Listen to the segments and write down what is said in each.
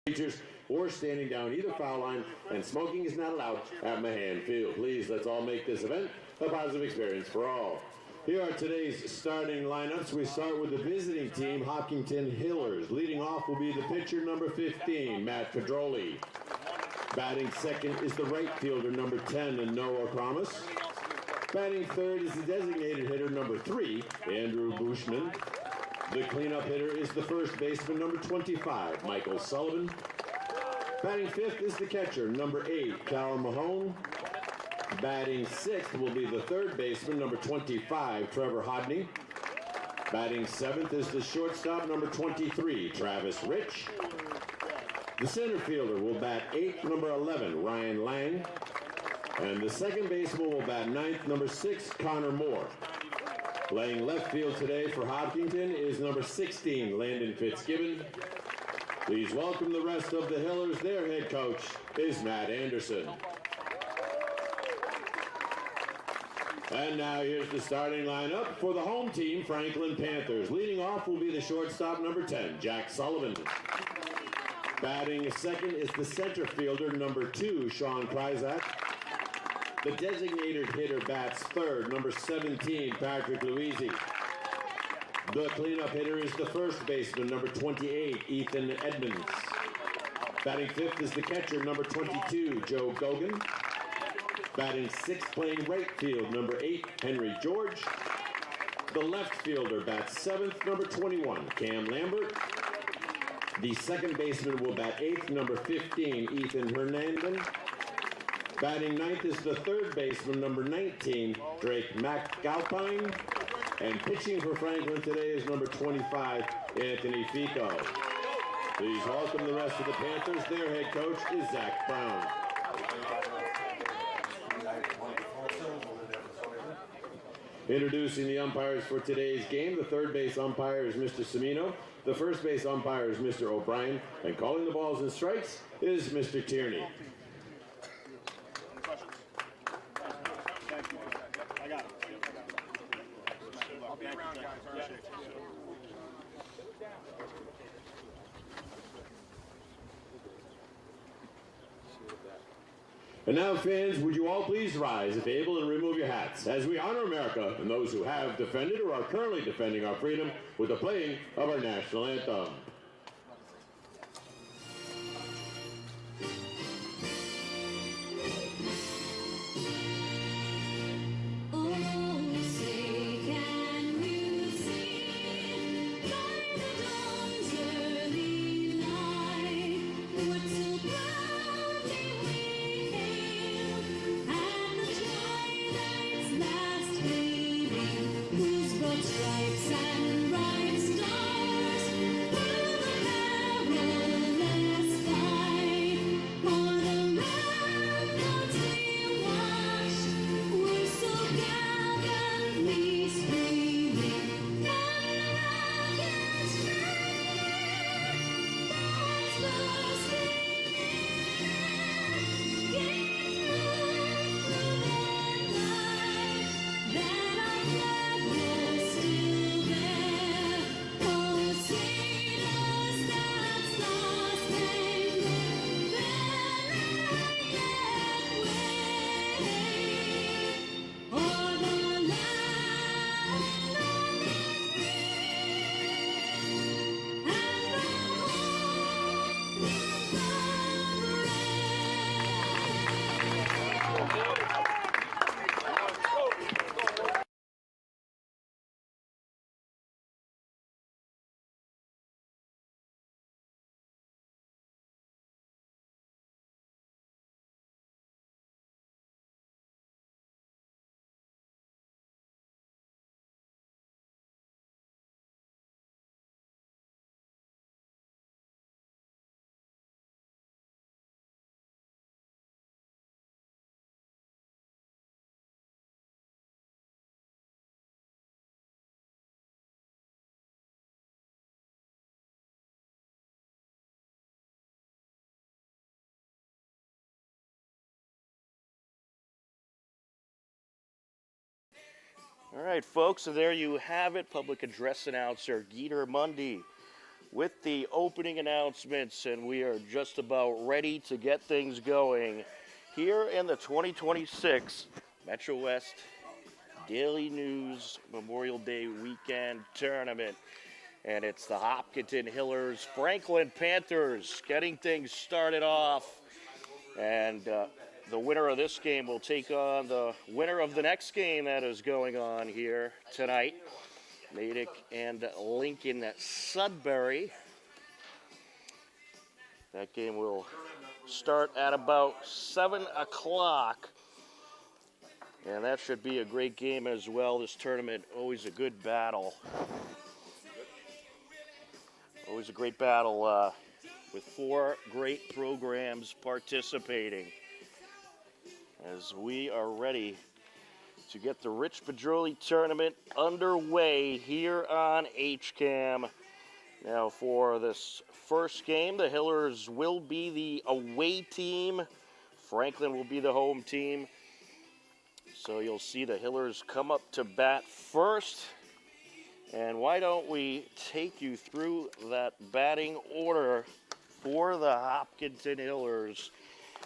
bleachers or standing down either foul line, and smoking is not allowed at Mahan Field. Please, let's all make this event a positive experience for all. Here are today's starting lineups. We start with the visiting team, Hopkinton Hillers. Leading off will be the pitcher, number 15, Matt Pedroli. Batting second is the right fielder, number 10, Noah Promise. Batting third is the designated hitter, number 3, Andrew Bushman. The cleanup hitter is the first baseman, number 25, Michael Sullivan. Batting fifth is the catcher, number 8, Cal Mahone. Batting sixth will be the third baseman, number 25, Trevor Hodney. Batting seventh is the shortstop, number 23, Travis Rich. The center fielder will bat eighth, number 11, Ryan Lang. And the second baseman will bat ninth, number 6, Connor Moore. Playing left field today for Hopkinton is number 16, Landon Fitzgibbon. Please welcome the rest of the Hillers. Their head coach is Matt Anderson. And now here's the starting lineup for the home team, Franklin Panthers. Leading off will be the shortstop, number 10, Jack Sullivan. Batting second is the center fielder, number 2, Sean Kryzak. The designated hitter bats third, number 17, Patrick Louisi. The cleanup hitter is the first baseman, number 28, Ethan Edmonds. Batting fifth is the catcher, number 22, Joe Gogan. Batting sixth, playing right field, number 8, Henry George. The left fielder bats seventh, number 21, Cam Lambert. The second baseman will bat eighth, number 15, Ethan Hernandez. Batting ninth is the third baseman, number 19, Drake McAlpine. And pitching for Franklin today is number 25, Anthony Fico. Please welcome the rest of the Panthers. Their head coach is Zach Brown. Introducing the umpires for today's game. The third base umpire is Mr. Semino. The first base umpire is Mr. O'Brien. And calling the balls and strikes is Mr. Tierney. And now, fans, would you all please rise, if able, and remove your hats, as we honor America and those who have defended or are currently defending our freedom with the playing of our national anthem. All right, folks, so there you have it. Public address announcer Geeter Mundy with the opening announcements, and we are just about ready to get things going here in the 2026 Metro West Daily News Memorial Day Weekend Tournament. And it's the Hopkinton Hillers Franklin Panthers getting things started off. And the winner of this game will take on the winner of the next game that is going on here tonight. Natick and Lincoln Sudbury. That game will start at about 7 o'clock. And that should be a great game as well. This tournament, always a good battle. Always a great battle with 4 great programs participating. As we are ready to get the Rich Pedroli tournament underway here on HCAM. Now for this first game, the Hillers will be the away team. Franklin will be the home team. So you'll see the Hillers come up to bat first. And why don't we take you through that batting order for the Hopkinton Hillers.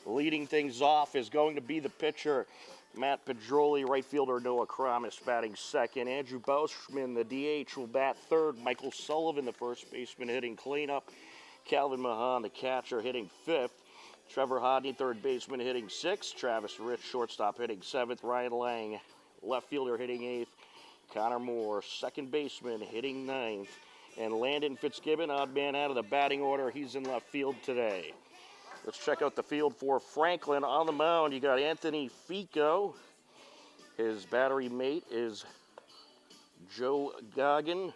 Leading things off is going to be the pitcher, Matt Pedroli. Right fielder Noah Kramis batting second. Andrew Bauschman, the DH, will bat third. Michael Sullivan, the first baseman, hitting cleanup. Calvin Mahan, the catcher, hitting fifth. Trevor Hodney, third baseman, hitting sixth. Travis Rich, shortstop, hitting seventh. Ryan Lang, left fielder, hitting eighth. Connor Moore, second baseman, hitting ninth. And Landon Fitzgibbon, odd man out of the batting order. He's in left field today. Let's check out the field for Franklin. On the mound, you got Anthony Fico. His battery mate is Joe Goggin.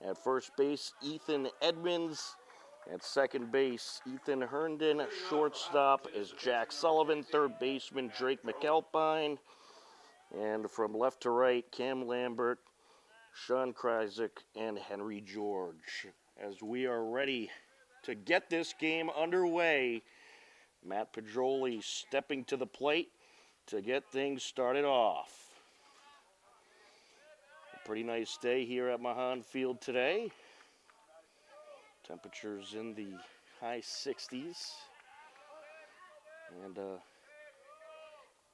At first base, Ethan Edmonds. At second base, Ethan Herndon. Shortstop is Jack Sullivan. Third baseman, Drake McAlpine. And from left to right, Cam Lambert, Sean Kryzik, and Henry George. As we are ready to get this game underway, Matt Pedroli stepping to the plate to get things started off. A pretty nice day here at Mahan Field today. Temperatures in the high 60s. And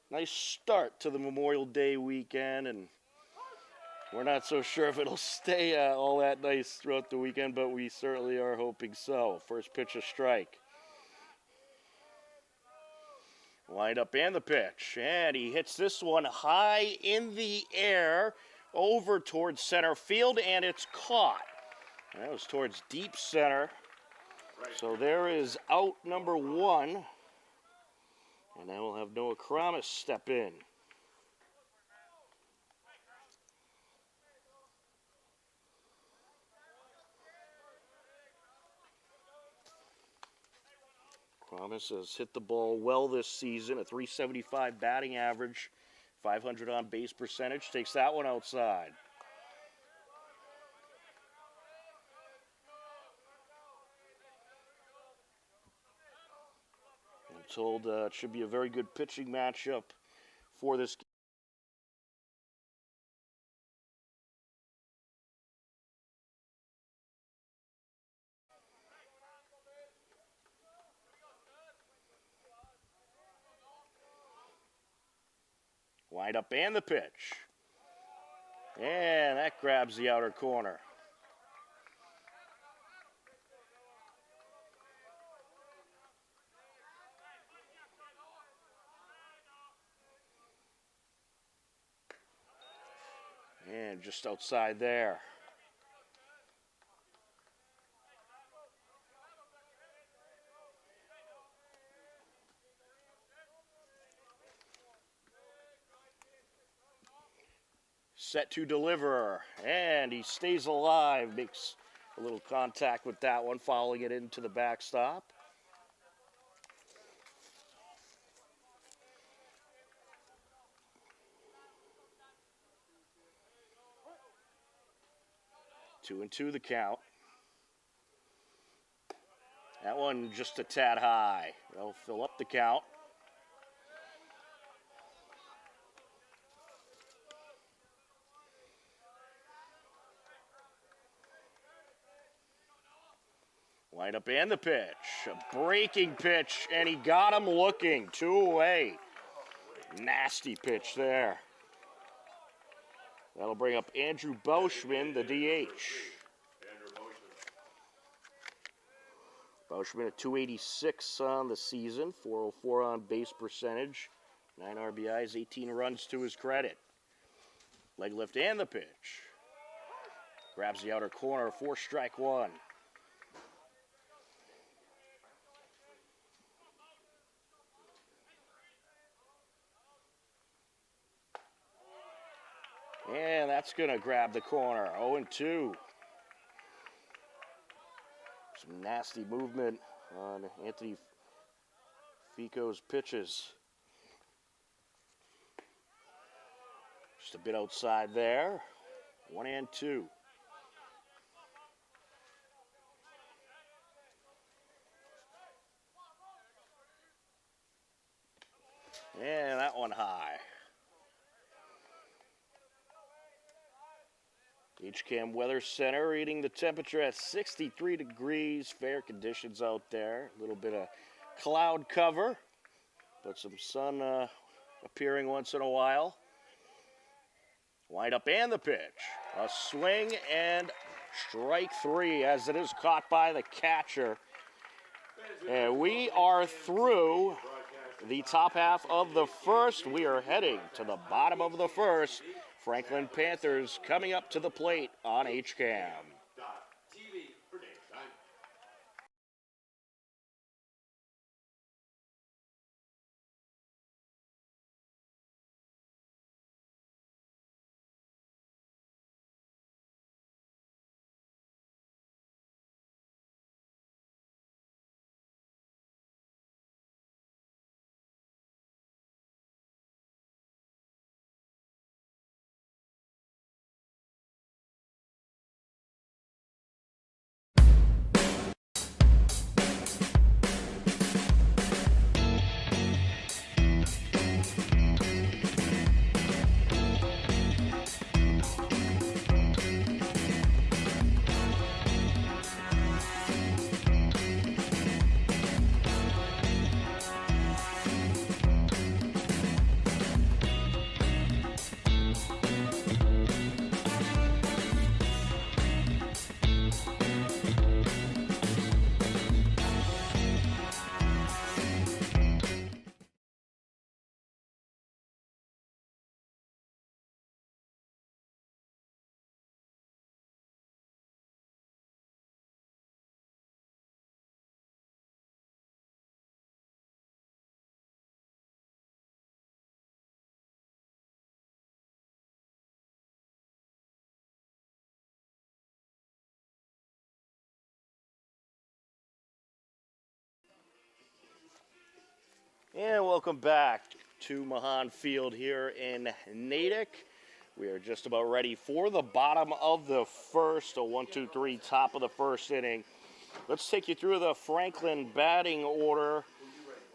nice start to the Memorial Day weekend, and we're not so sure if it'll stay all that nice throughout the weekend, but we certainly are hoping so. First pitch, a strike. Wind up and the pitch, and he hits this one high in the air over towards center field, and it's caught. That was towards deep center. So there is out number one. And now we'll have Noah Kramis step in. Kramis has hit the ball well this season, a .375 batting average, 500 on base percentage. Takes that one outside. I'm told it should be a very good pitching matchup for this game. Wind up and the pitch. And that grabs the outer corner. And just outside there. Set to deliver, and he stays alive, makes a little contact with that one, fouling it into the backstop. Two and two the count. That one just a tad high. They'll fill up the count. Wind up and the pitch. A breaking pitch, and he got him looking. 2 away. Nasty pitch there. That'll bring up Andrew Boschman, the DH. Boschman at 286 on the season, 404 on base percentage, 9 RBIs, 18 runs to his credit. Leg lift and the pitch. Grabs the outer corner, 4 strike 1. And that's going to grab the corner, 0-2. Some nasty movement on Anthony Fico's pitches. Just a bit outside there, 1-2. And that one high. HCAM Weather Center reading the temperature at 63 degrees. Fair conditions out there. A little bit of cloud cover, but some sun appearing once in a while. Wind up and the pitch. A swing and strike 3 as it is caught by the catcher. And we are through the top half of the first. We are heading to the bottom of the first. Franklin Panthers coming up to the plate on HCAM. And welcome back to Mahan Field here in Natick. We are just about ready for the bottom of the first, a 1-2-3 top of the first inning. Let's take you through the Franklin batting order.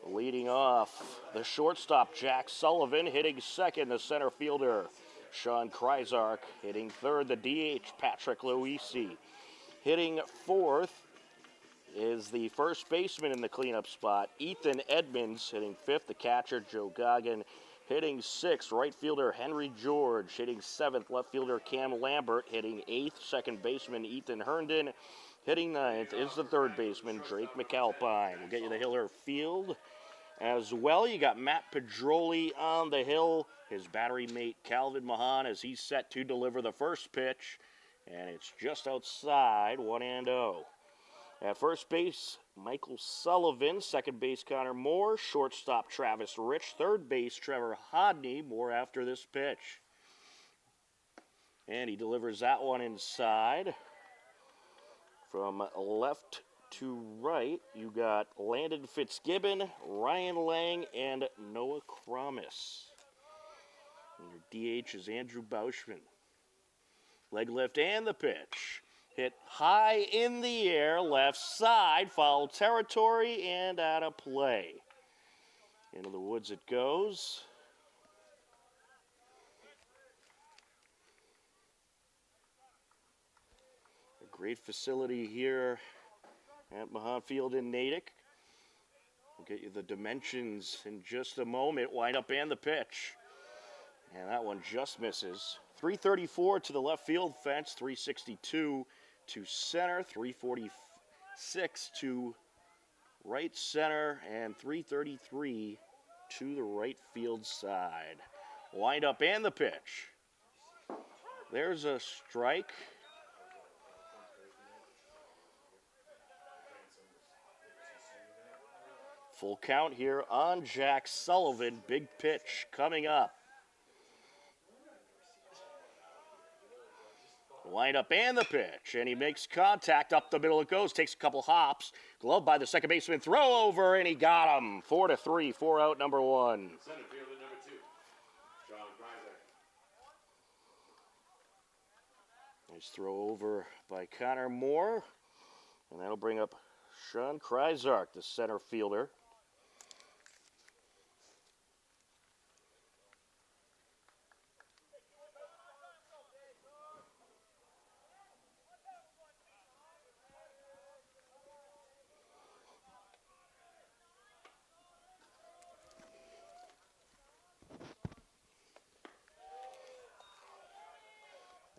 Leading off, the shortstop, Jack Sullivan, hitting second, the center fielder, Sean Kreisark, hitting third, the DH, Patrick Luisi. Hitting fourth is the first baseman in the cleanup spot, Ethan Edmonds, hitting fifth, the catcher, Joe Goggin, hitting sixth, right fielder, Henry George, hitting seventh, left fielder, Cam Lambert, hitting eighth, second baseman, Ethan Herndon, hitting ninth is the third baseman, Drake McAlpine. We'll get you the Hiller Field as well. You got Matt Pedroli on the hill, his battery mate, Calvin Mahan, as he's set to deliver the first pitch, and it's just outside, 1-0. At first base, Michael Sullivan. Second base, Connor Moore. Shortstop, Travis Rich. Third base, Trevor Hodney. More after this pitch. And he delivers that one inside. From left to right, you got Landon Fitzgibbon, Ryan Lang, and Noah Kramis. And your DH is Andrew Boschman. Leg lift and the pitch. Hit high in the air, left side, foul territory, and out of play. Into the woods it goes. A great facility here at Mahan Field in Natick. We'll get you the dimensions in just a moment. Wind up and the pitch. And that one just misses. 334 to the left field fence, 362 to center, 346 to right center, and 333 to the right field side. Wind up and the pitch. There's a strike. Full count here on Jack Sullivan. Big pitch coming up. Wind up and the pitch, and he makes contact. Up the middle it goes, takes a couple hops. Glove by the second baseman, throw over, and he got him. 4-3, 4 out, number one. Center fielder number 2, Sean Kreisek. Nice throw over by Connor Moore, and that'll bring up Sean Kreisark, the center fielder.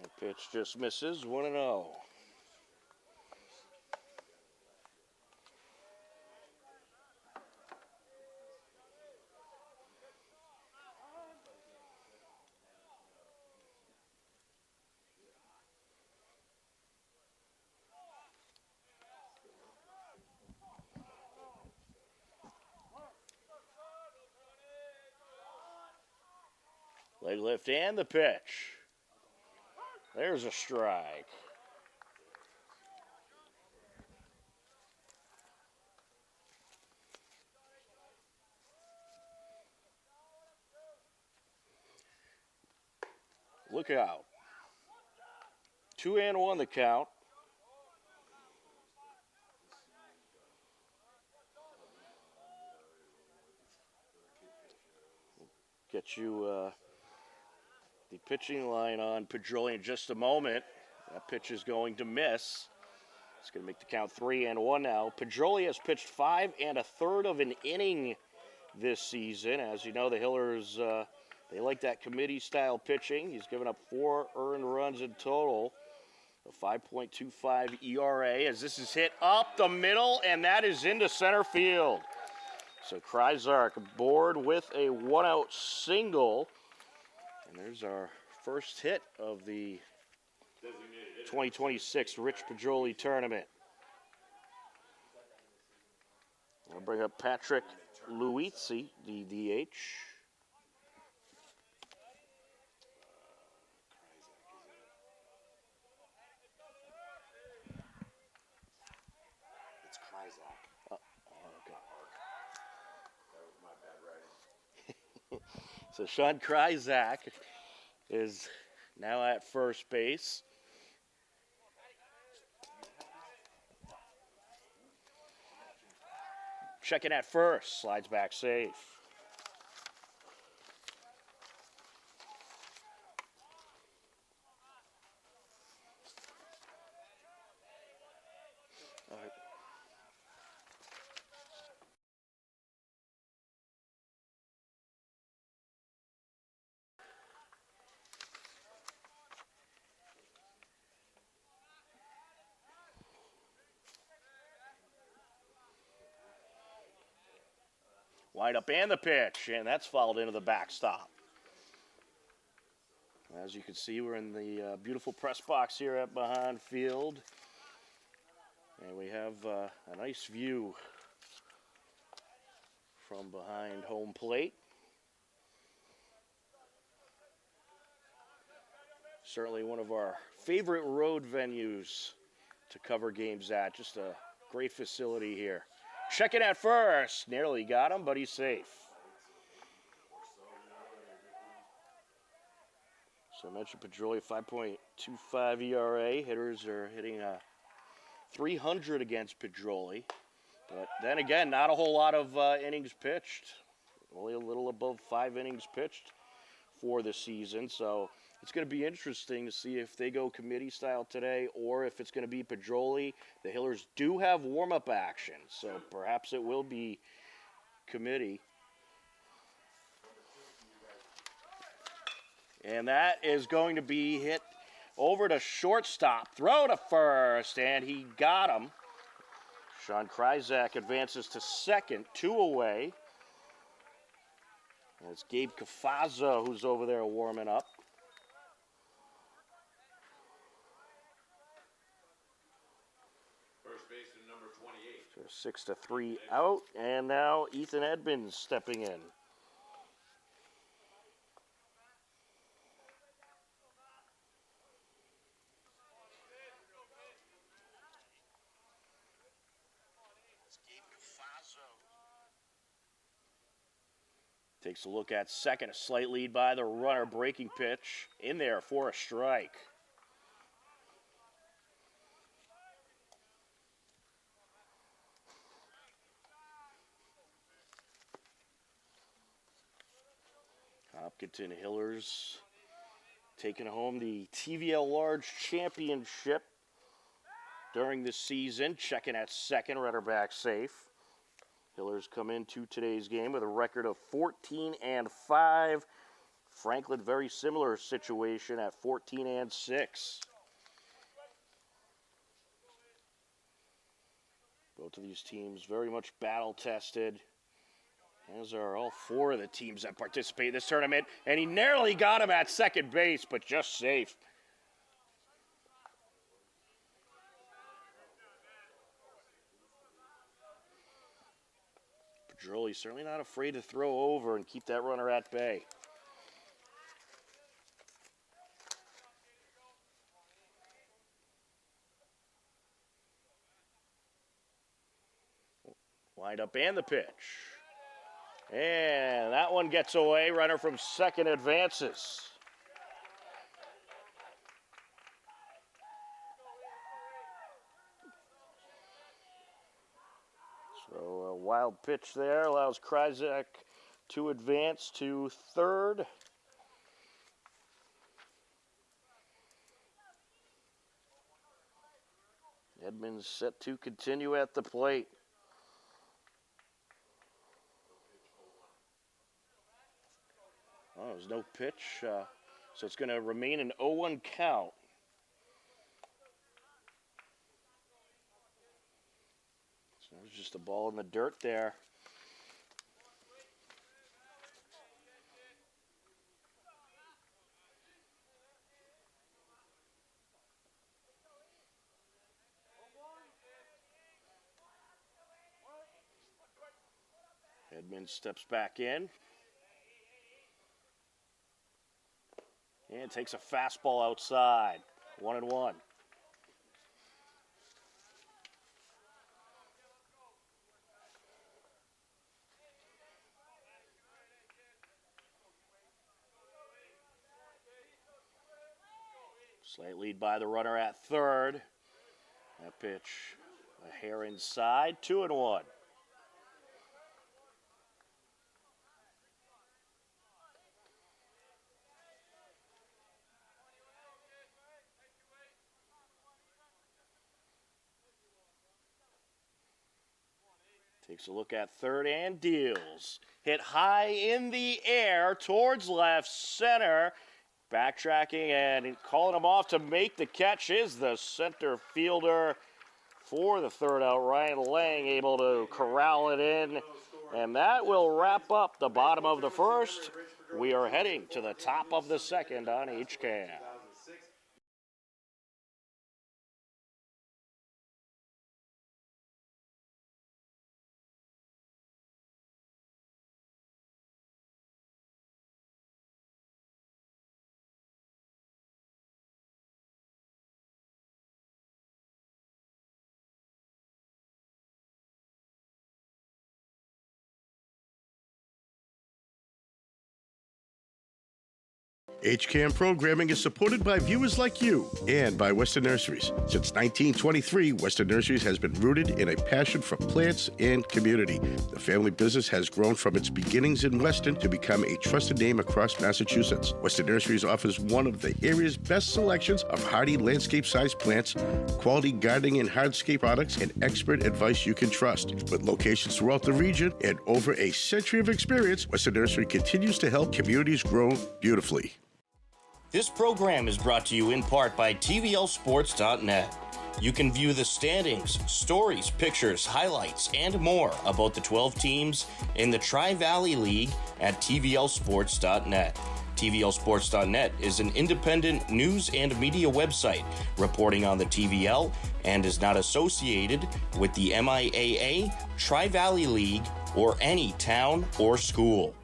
That pitch just misses, 1-0. Leg lift and the pitch. There's a strike. Look out. 2-1 the count. Get you the pitching line on Pedroli in just a moment. That pitch is going to miss. It's going to make the count 3-1 now. Pedroli has pitched 5 1/3 of an inning this season. As you know, the Hillers, they like that committee-style pitching. He's given up 4 earned runs in total. A 5.25 ERA as this is hit up the middle, and that is into center field. So Kreisark aboard with a 1-out single. And there's our first hit of the 2026 Rich Pedroli tournament. I'll bring up Patrick Luizzi, the DH. It's Kreisek. Okay. That was my bad writing. So Sean Kreisek is now at first base. Checking at first, slides back safe. Wind up and the pitch, and that's fouled into the backstop. As you can see, we're in the beautiful press box here at Mahan Field. And we have a nice view from behind home plate. Certainly one of our favorite road venues to cover games at. Just a great facility here. Checking at first. Nearly got him, but he's safe. So I mentioned Pedroli, 5.25 ERA. Hitters are hitting 300 against Pedroli. But then again, not a whole lot of innings pitched. Only a little above 5 innings pitched for the season. So It's going to be interesting to see if they go committee style today or if it's going to be Pajoli. The Hillers do have warm-up action, so perhaps it will be committee. And that is going to be hit over to shortstop. Throw to first, and he got him. Sean Kryzak advances to second, 2 away. And it's Gabe Cafazzo who's over there warming up. First baseman number 28. So 6-3 out, and now Ethan Edmonds stepping in. Takes a look at second, a slight lead by the runner, breaking pitch in there for a strike. Hopkinton Hillers taking home the TVL Large Championship during the season, checking at second, runner back safe. Hillers come into today's game with a record of 14-5. Franklin, very similar situation at 14-6. Both of these teams very much battle-tested, as are all 4 of the teams that participate in this tournament. And he narrowly got him at second base, but just safe. Pedroli certainly not afraid to throw over and keep that runner at bay. Wind up and the pitch. And that one gets away. Runner from second advances. So a wild pitch there allows Kryzak to advance to third. Edmonds set to continue at the plate. Oh, there's no pitch, so it's going to remain an 0-1 count. So there's just a ball in the dirt there. Edmonds steps back in. And takes a fastball outside. 1-1. Slight lead by the runner at third. That pitch a hair inside. 2-1. Takes a look at third and deals. Hit high in the air towards left center. Backtracking and calling him off to make the catch is the center fielder for the third out. Ryan Lang able to corral it in. And that will wrap up the bottom of the first. We are heading to the top of the second on HCAM. HCAM programming is supported by viewers like you and by Western Nurseries. Since 1923, Western Nurseries has been rooted in a passion for plants and community. The family business has grown from its beginnings in Weston to become a trusted name across Massachusetts. Western Nurseries offers one of the area's best selections of hardy landscape-sized plants, quality gardening and hardscape products, and expert advice you can trust. With locations throughout the region and over a century of experience, Western Nursery continues to help communities grow beautifully. This program is brought to you in part by TVLSports.net. You can view the standings, stories, pictures, highlights, and more about the 12 teams in the Tri-Valley League at TVLSports.net. TVLSports.net is an independent news and media website reporting on the TVL and is not associated with the MIAA, Tri-Valley League, or any town or school.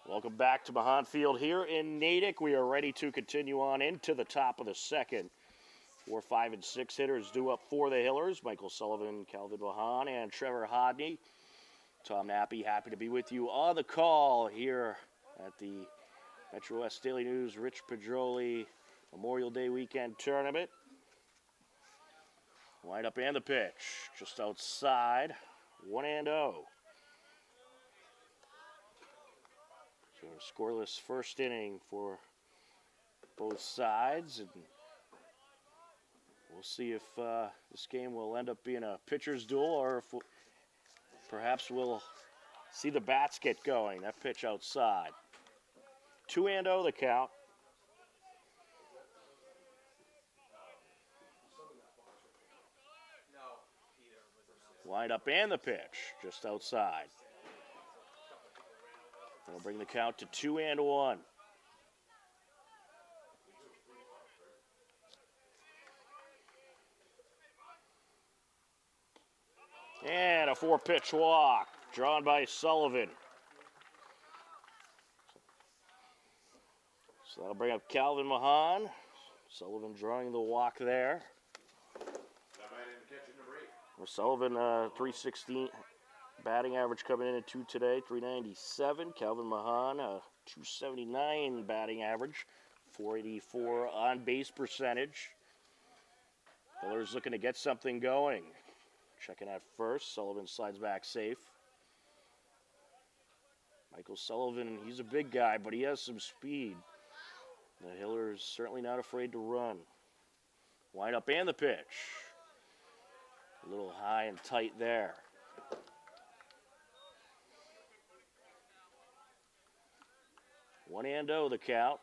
Welcome back to Mahan Field here in Natick. We are ready to continue on into the top of the second. 4, 5, and 6 hitters due up for the Hillers. Michael Sullivan, Calvin Mahan, and Trevor Hodney. Tom Nappy, happy to be with you on the call here at the Metro West Daily News Rich Pedroli Memorial Day Weekend Tournament. Wind up and the pitch, just outside, 1-0. So a scoreless first inning for both sides, and we'll see if this game will end up being a pitcher's duel or if perhaps we'll see the bats get going. That pitch outside. 2-0 the count. Wind up and the pitch just outside. That'll bring the count to 2-1. And a 4-pitch walk drawn by Sullivan. So that'll bring up Calvin Mahan. Sullivan drawing the walk there. Sullivan, 316 batting average coming in at 2 today, 397. Calvin Mahan, 279 batting average, 484 on base percentage. Hillers looking to get something going. Checking out first. Sullivan slides back safe. Michael Sullivan, he's a big guy, but he has some speed. The Hillers certainly not afraid to run. Wind up and the pitch. A little high and tight there. One and oh the count.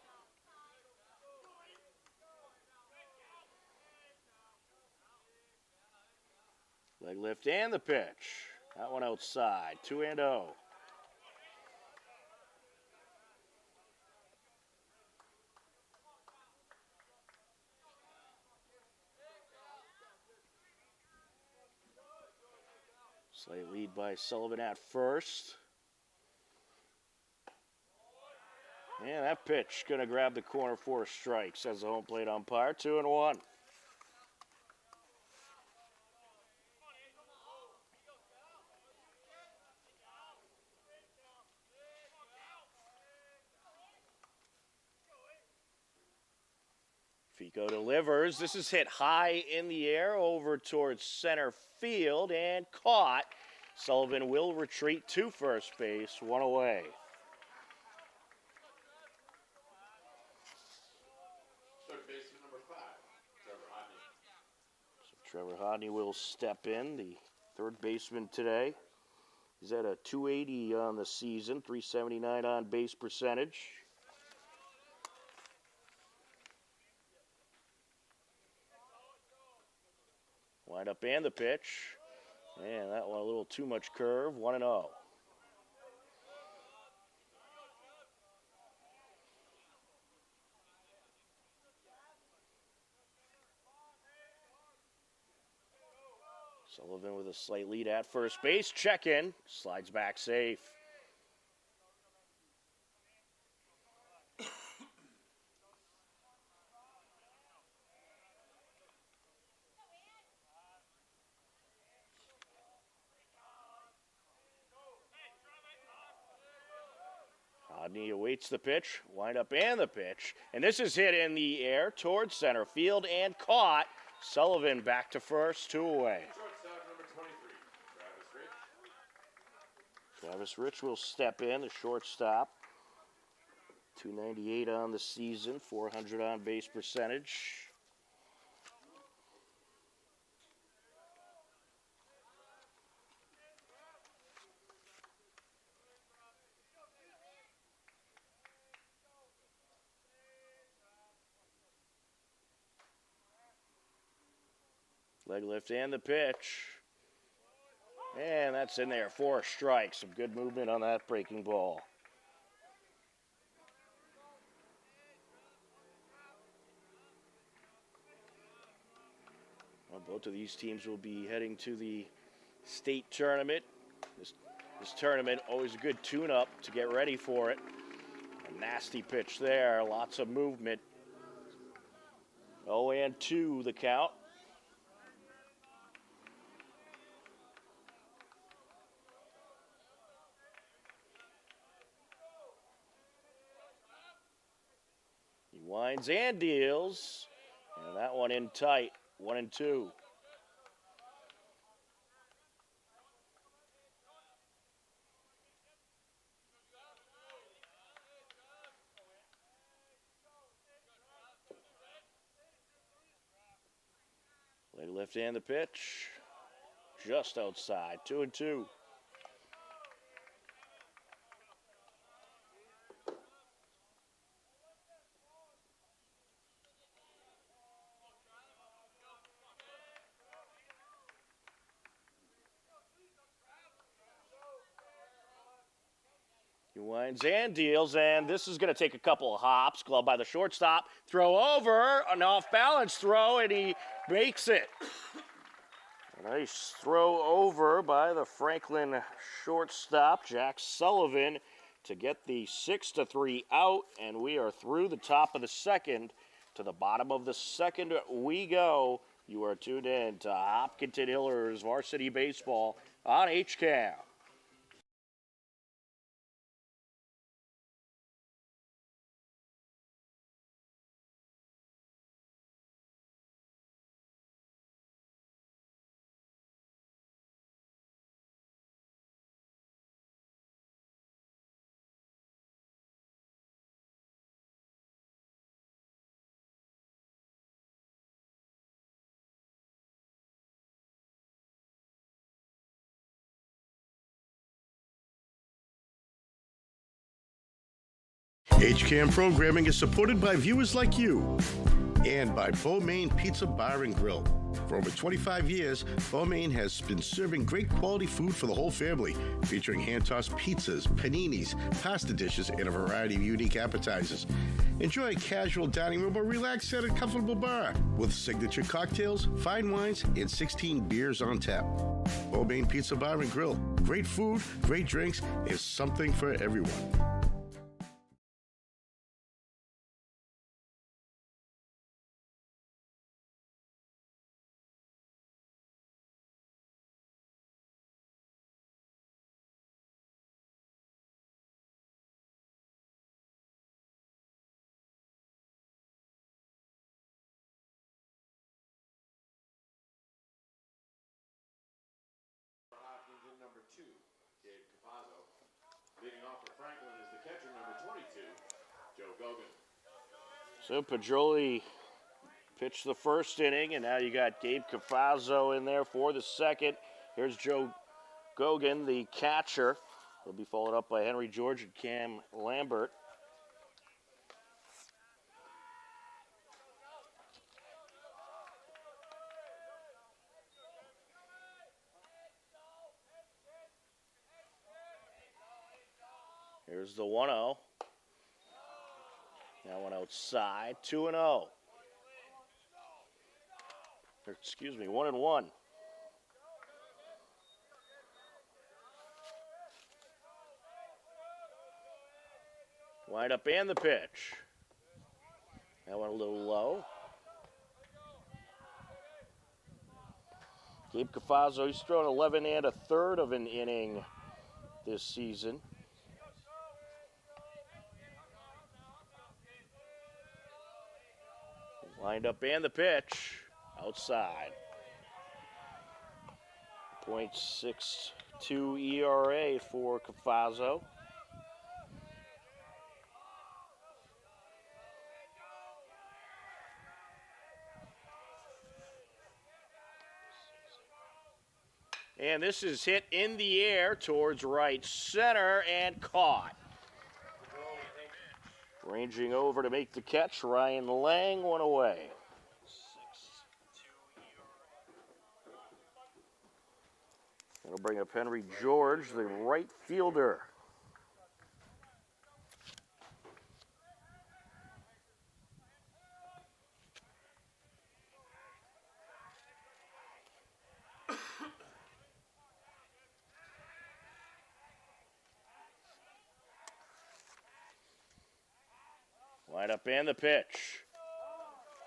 Leg lift and the pitch. That one outside. 2-0. Slight lead by Sullivan at first. And that pitch going to grab the corner for a strike, says the home plate umpire. 2-1. Fico delivers. This is hit high in the air over towards center field and caught. Sullivan will retreat to first base, one away. Third baseman number 5, Trevor Hodney. So Trevor Hodney will step in, the third baseman today. He's at a 280 on the season, 379 on base percentage. Wind up and the pitch. And that one a little too much curve, 1-0. Sullivan with a slight lead at first base. Check in. Slides back safe. Rodney awaits the pitch, wind up and the pitch. And this is hit in the air towards center field and caught. Sullivan back to first, 2 away. Shortstop number 23, Travis Rich. Travis Rich will step in, the shortstop. 298 on the season, 400 on base percentage. Leg lift and the pitch. And that's in there, 4 strikes. Some good movement on that breaking ball. Well, both of these teams will be heading to the state tournament. This tournament, always a good tune-up to get ready for it. A nasty pitch there, lots of movement. 0-2 the count. He winds and deals, and that one in tight, 1-2. Leg lift and the pitch, just outside, 2-2. He winds and deals, and this is going to take a couple of hops. Glove by the shortstop. Throw over, an off-balance throw, and he makes it. A nice throw over by the Franklin shortstop, Jack Sullivan, to get the 6-3 out, and we are through the top of the second. To the bottom of the second we go. You are tuned in to Hopkinton Hillers Varsity Baseball on HCAM. HCAM programming is supported by viewers like you and by Beaumain Pizza Bar and Grill. For over 25 years, Beaumain has been serving great quality food for the whole family, featuring hand-tossed pizzas, paninis, pasta dishes, and a variety of unique appetizers. Enjoy a casual dining room or relax at a comfortable bar with signature cocktails, fine wines, and 16 beers on tap. Beaumain Pizza Bar and Grill. Great food, great drinks, is something for everyone. Hopkins number 2, Gabe Cavazzo. Leading off for Franklin is the catcher, number 22, Joe Gogan. So Pedroli pitched the first inning, and now you got Gabe Cafazzo in there for the second. Here's Joe Gogan, the catcher. He'll be followed up by Henry George and Cam Lambert. Here's the 1-0. That one outside, 2-0. Excuse me, 1-1. Wind up and the pitch. That one a little low. Gabe Cafazzo, he's thrown 11 1/3 of an inning this season. Lined up and the pitch. Outside. .62 ERA for Cafazzo. And this is hit in the air towards right center and caught. Ranging over to make the catch, Ryan Lang, one away. That'll bring up Henry George, the right fielder. Line up and the pitch.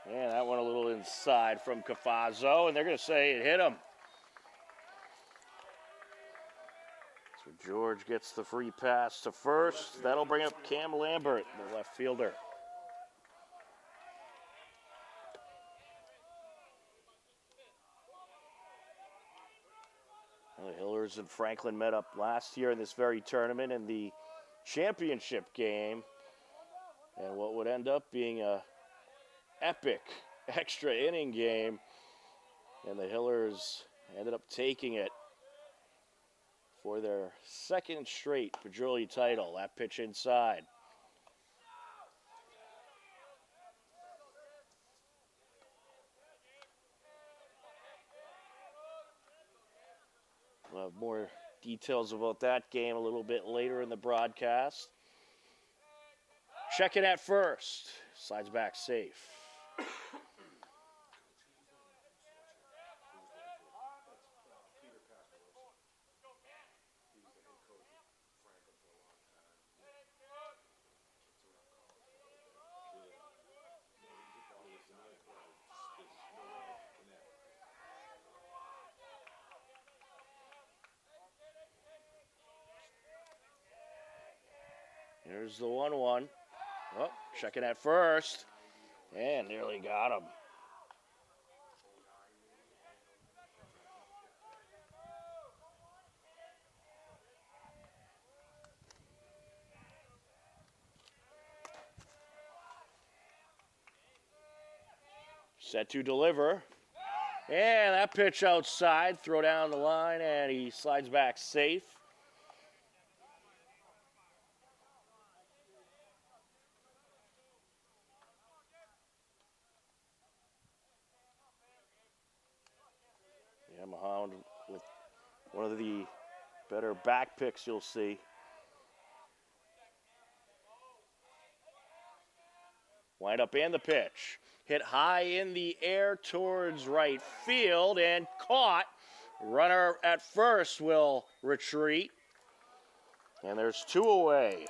Yeah, that went a little inside from Cafazzo, and they're going to say it hit him. So George gets the free pass to first. That'll bring up Cam Lambert, the left fielder. Well, the Hillers and Franklin met up last year in this very tournament in the championship game. And what would end up being a epic extra inning game. And the Hillers ended up taking it for their second straight Pedroli title. That pitch inside. We'll have more details about that game a little bit later in the broadcast. Checking at first. Slides back safe. Here's the 1-1. Oh, checking at first. And nearly got him. Set to deliver. And that pitch outside. Throw down the line, and he slides back safe. Mahound with one of the better back picks you'll see. Wind up and the pitch. Hit high in the air towards right field and caught. Runner at first will retreat. And there's 2 away.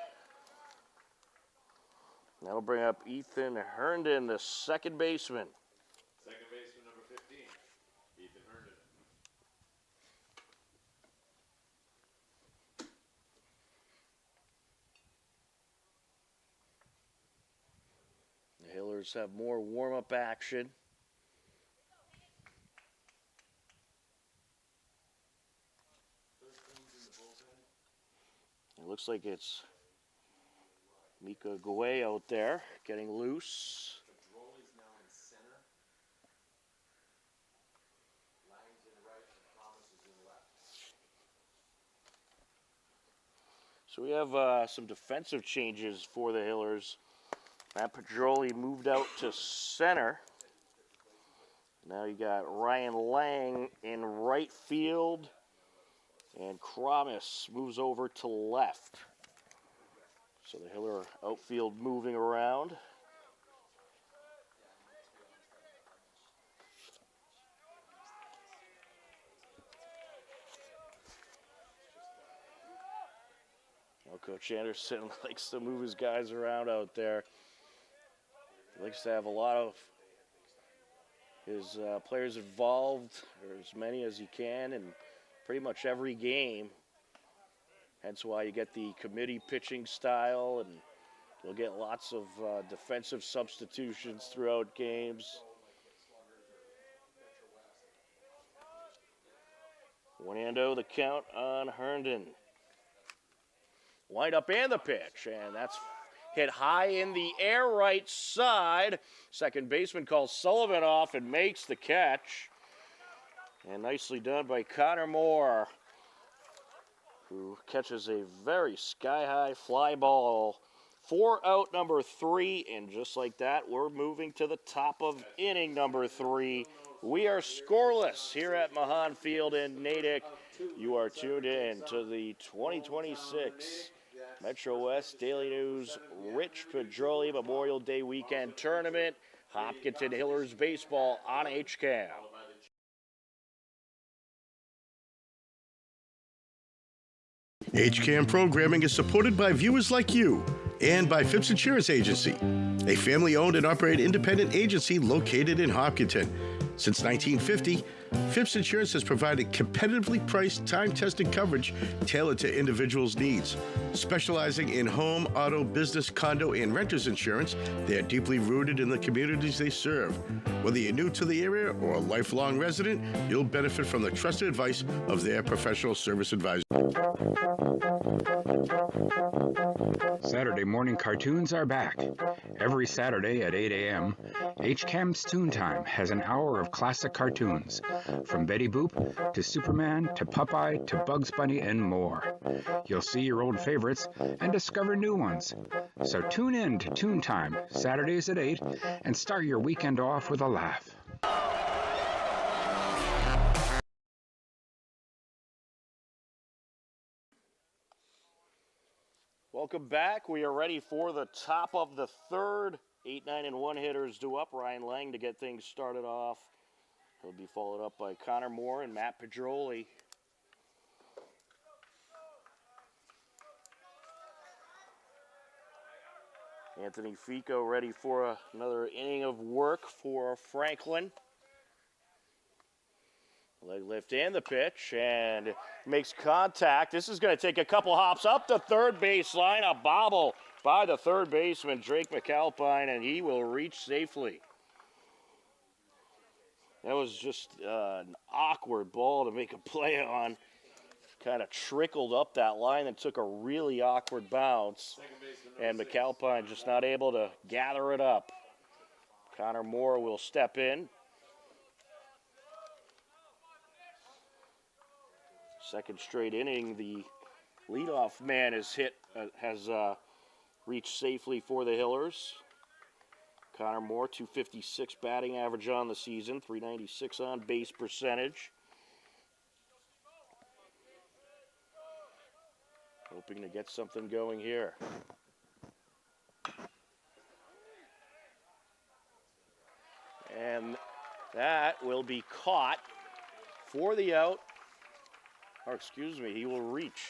That'll bring up Ethan Herndon, the second baseman. Second baseman number 15, Ethan Herndon. The Hillers have more warm-up action. It looks like it's Mika Gouet out there getting loose. Pedroli's now in center. Lang's in right and Thomas is in left. So we have some defensive changes for the Hillers. Matt Pedroli moved out to center. Now you got Ryan Lang in right field. And Kramis moves over to left. So the Hiller outfield moving around. Well, Coach Anderson likes to move his guys around out there. He likes to have a lot of his players involved, or as many as he can, in pretty much every game. Hence why you get the committee pitching style, and We'll get lots of defensive substitutions throughout games. Wando the count on Herndon. Wind up and the pitch, and that's hit high in the air right side. Second baseman calls Sullivan off and makes the catch. And nicely done by Connor Moore, who catches a very sky-high fly ball. 4 out, number 3, and just like that, we're moving to the top of inning number 3. We are scoreless here at Mahan Field in Natick. You are tuned in to the 2026 Metro West Daily News Rich Pedroli Memorial Day Weekend Tournament. Hopkinton Hillers Baseball on HCAM. HCAM programming is supported by viewers like you and by Phipps Insurance Agency, a family-owned and operated independent agency located in Hopkinton. Since 1950, Phipps Insurance has provided competitively priced, time-tested coverage tailored to individuals' needs. Specializing in home, auto, business, condo, and renters insurance, they are deeply rooted in the communities they serve. Whether you're new to the area or a lifelong resident, you'll benefit from the trusted advice of their professional service advisor. Saturday morning cartoons are back. Every Saturday at 8 a.m., HCAM's Toon Time has an hour of classic cartoons, from Betty Boop to Superman to Popeye to Bugs Bunny and more. You'll see your old favorites and discover new ones. So tune in to Toon Time, Saturdays at 8, and start your weekend off with a laugh. Welcome back. We are ready for the top of the third. 8, 9, and 1 hitters due up. Ryan Lang to get things started off. He'll be followed up by Connor Moore and Matt Pedroli. Anthony Fico ready for another inning of work for Franklin. Leg lift and the pitch, and makes contact. This is going to take a couple hops up the third baseline. A bobble by the third baseman, Drake McAlpine, and he will reach safely. That was just an awkward ball to make a play on. Kind of trickled up that line and took a really awkward bounce. And McAlpine just not able to gather it up. Connor Moore will step in. Second straight inning, the leadoff man has reached safely for the Hillers. Connor Moore, 256 batting average on the season, 396 on base percentage. Hoping to get something going here. And that will be caught for the out. Or excuse me, he will reach.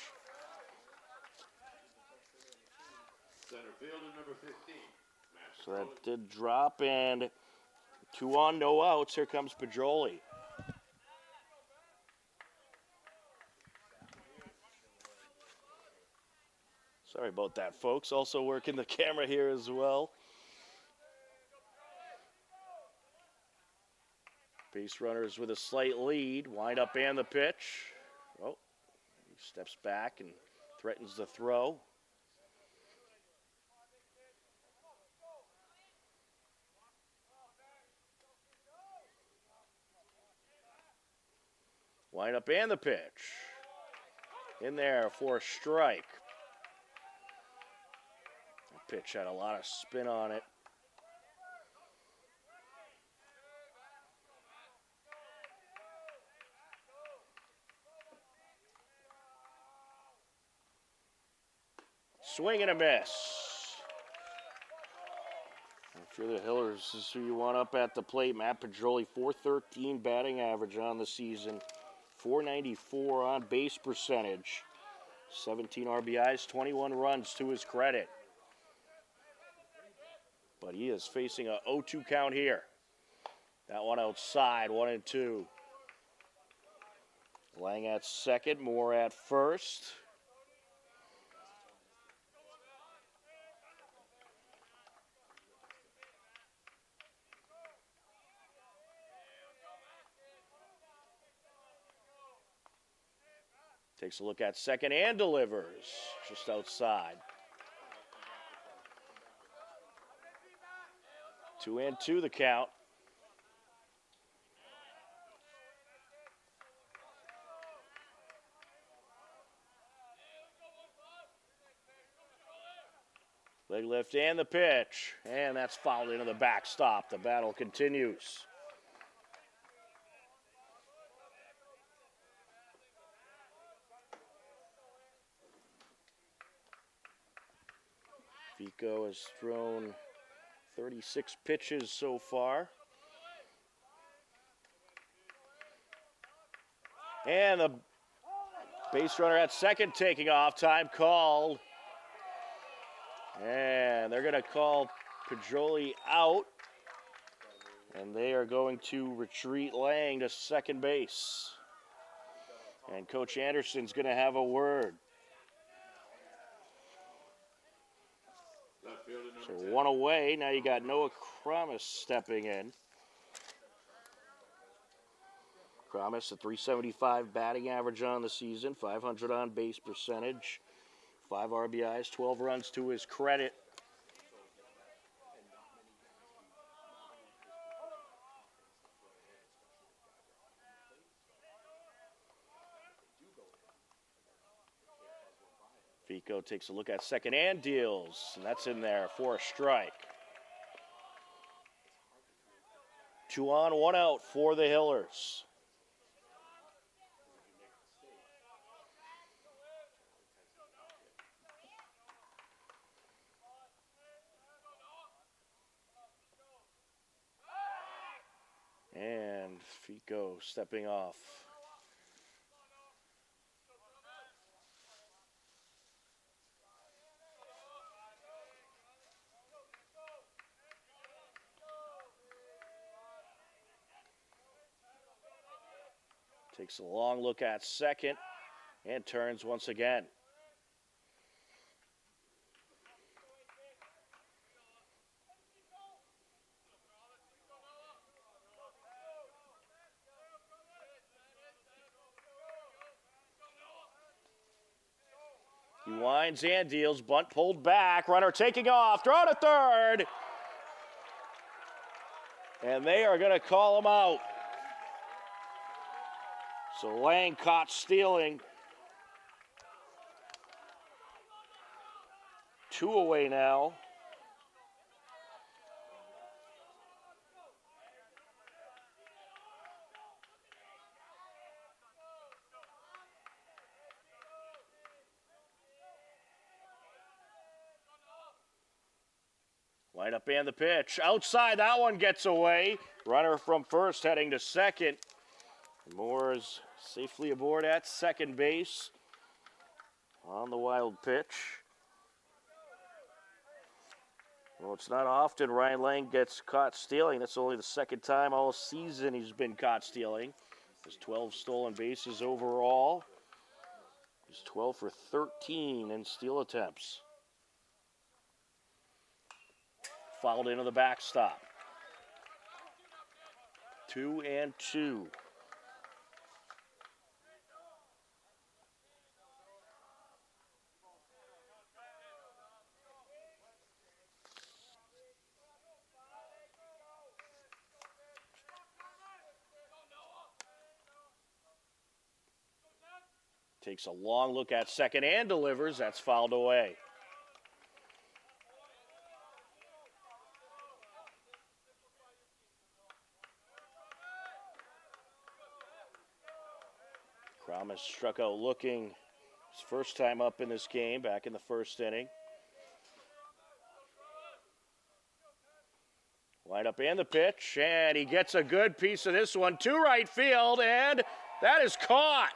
Center fielder number 15. So that did drop, and 2 on, no outs. Here comes Pedroli. Sorry about that, folks. Also working the camera here as well. Base runners with a slight lead. Wind up and the pitch. Oh, he steps back and threatens the throw. Wind up and the pitch. In there for a strike. The pitch had a lot of spin on it. Swing and a miss. For the Hillers, this is who you want up at the plate. Matt Pedroli, 413 batting average on the season, 494 on base percentage, 17 RBIs, 21 runs to his credit. But he is facing a 0-2 count here. That one outside, 1-2. Lang at second, Moore at first. Takes a look at second and delivers just outside. 2-2 the count. Leg lift and the pitch. And that's fouled into the backstop. The battle continues. Fico has thrown 36 pitches so far. And the base runner at second taking off. Time called. And they're going to call Pajoli out. And they are going to retreat Lang to second base. And Coach Anderson's going to have a word. So one away. Now you got Noah Kramis stepping in. Kramis, a .375 batting average on the season, .500 on base percentage, 5 RBIs, 12 runs to his credit. Fico takes a look at second and deals, and that's in there for a strike. 2 on, 1 out for the Hillers. And Fico stepping off. Takes a long look at second and turns once again. He winds and deals, bunt pulled back, runner taking off, throw to third. And they are going to call him out. So Lang caught stealing. 2 away now. Line up and the pitch. Outside, that one gets away. Runner from first heading to second. Moore is safely aboard at second base on the wild pitch. Well, it's not often Ryan Lang gets caught stealing. That's only the second time all season he's been caught stealing. There's 12 stolen bases overall. He's 12 for 13 in steal attempts. Fouled into the backstop. 2-2. Takes a long look at second and delivers. That's fouled away. Kramis struck out looking his first time up in this game, back in the first inning. Line up and the pitch, and he gets a good piece of this one to right field, and that is caught.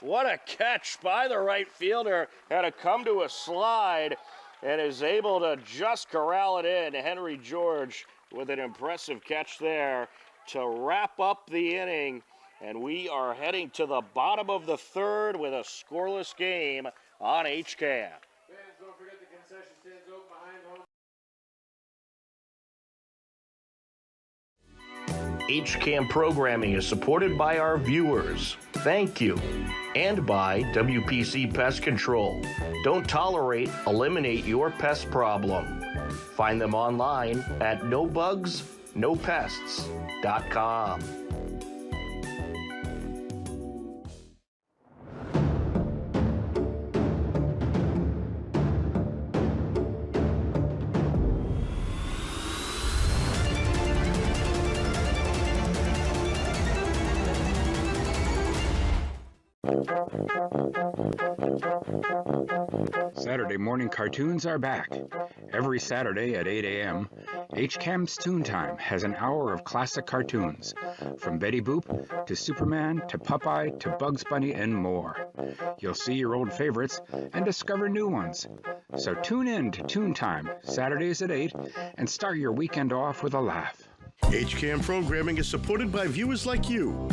What a catch by the right fielder. Had to come to a slide and is able to just corral it in. Henry George with an impressive catch there to wrap up the inning. And we are heading to the bottom of the third with a scoreless game on HCAM. Fans, don't forget the concession stands open behind home. HCAM programming is supported by our viewers. Thank you. And by WPC Pest Control. Don't tolerate, eliminate your pest problem. Find them online at nobugsnopests.com. Saturday morning cartoons are back. Every Saturday at 8 a.m., HCAM's Toontime has an hour of classic cartoons, from Betty Boop to Superman to Popeye to Bugs Bunny and more. You'll see your old favorites and discover new ones. So tune in to Toontime, Saturdays at 8, and start your weekend off with a laugh. HCAM programming is supported by viewers like you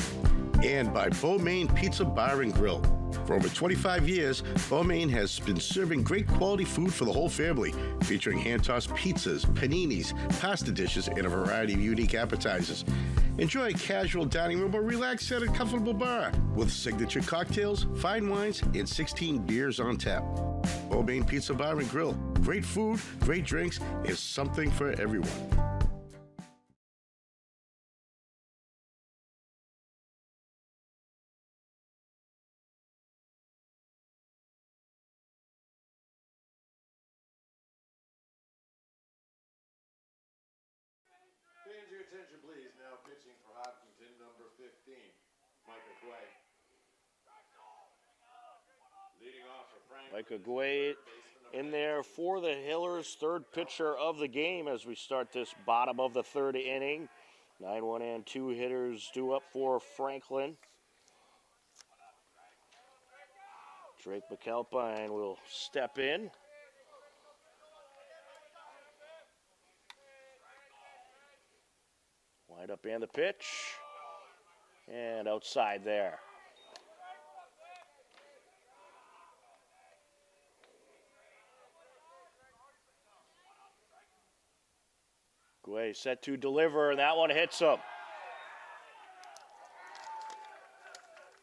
and by Maine Pizza Bar and Grill. For over 25 years, Maine has been serving great quality food for the whole family, featuring hand-tossed pizzas, paninis, pasta dishes, and a variety of unique appetizers. Enjoy a casual dining room or relax at a comfortable bar with signature cocktails, fine wines, and 16 beers on tap. Maine Pizza Bar and Grill. Great food, great drinks, and something for everyone. Fans, your attention, please. Now pitching for Hopkinton, number 15, Micah Quay. Leading off for Frank. Micah Guay in there for the Hillers, third pitcher of the game as we start this bottom of the third inning. 9-1 and 2 hitters due up for Franklin. Drake McAlpine will step in. Wind up and the pitch. And outside there. Guay set to deliver, and that one hits him.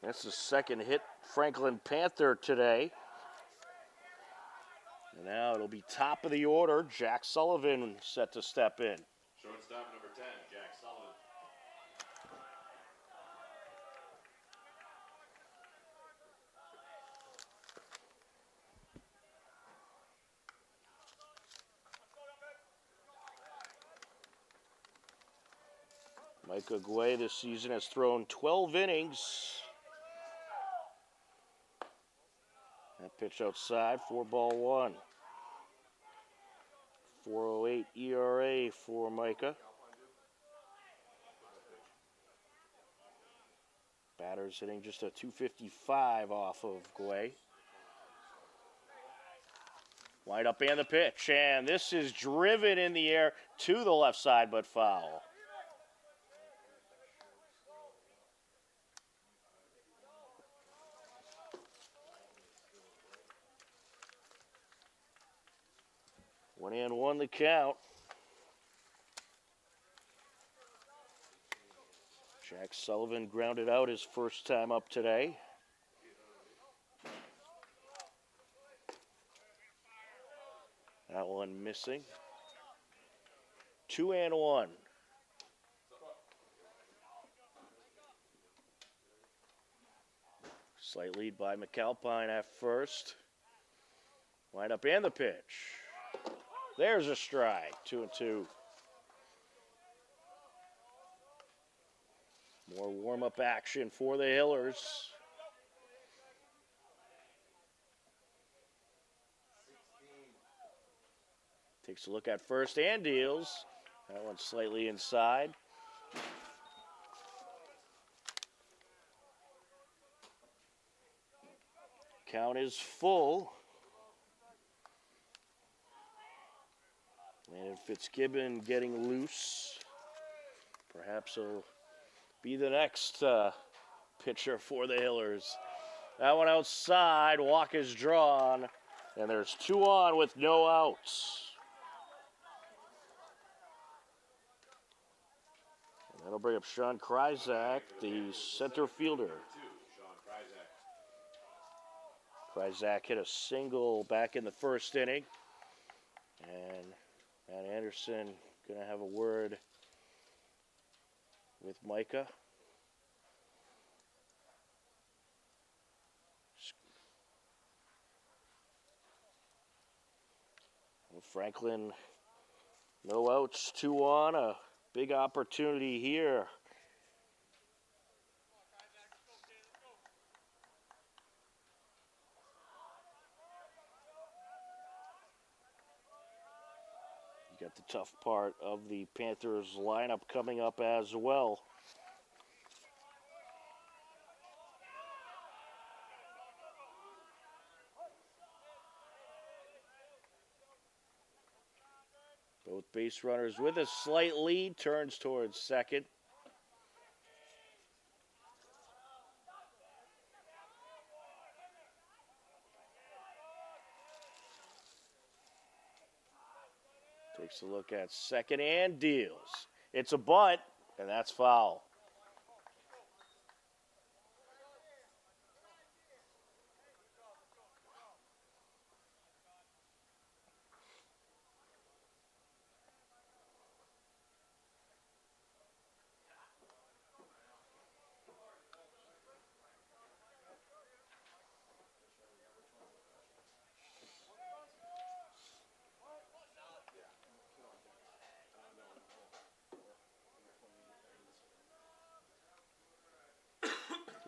That's the second hit Franklin Panther today. And now it'll be top of the order. Jack Sullivan set to step in. Shortstop number 10, Jack Sullivan. Micah Guay this season has thrown 12 innings. That pitch outside, 4-1. 4.08 ERA for Micah. Batter's hitting just a 255 off of Guay. Wind up and the pitch, and this is driven in the air to the left side, but foul. One and one the count. Jack Sullivan grounded out his first time up today. That one missing. 2-1. Slight lead by McAlpine at first. Wind up and the pitch. There's a strike, 2-2. More warm-up action for the Hillers. Takes a look at first and deals. That one's slightly inside. Count is full. And Fitzgibbon getting loose. Perhaps he'll be the next pitcher for the Hillers. That one outside, walk is drawn, and there's 2 on with no outs. That'll bring up Sean Kryzak, the center fielder. Kryzak hit a single back in the first inning. And Matt Anderson going to have a word with Micah. Franklin, no outs, 2 on, a big opportunity here. You got the tough part of the Panthers lineup coming up as well. Both base runners with a slight lead, turns towards second. Takes a look at second and deals. It's a bunt, and that's foul.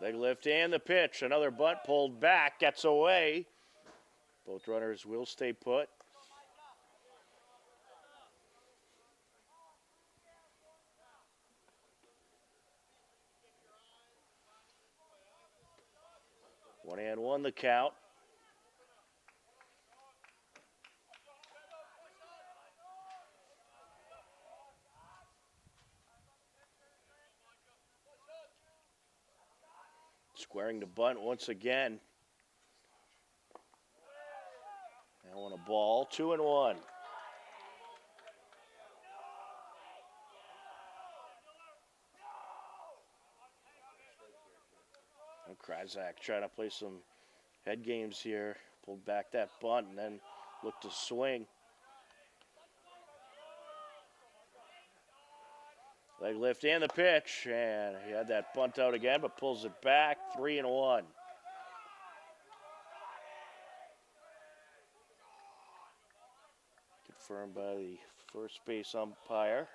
Leg lift and the pitch. Another bunt pulled back, gets away. Both runners will stay put. One and one the count. Squaring the bunt once again. Now on a ball, 2-1. And Kryzak trying to play some head games here. Pulled back that bunt and then looked to swing. Leg lift and the pitch, and he had that bunt out again, but pulls it back, 3-1. Confirmed by the first base umpire.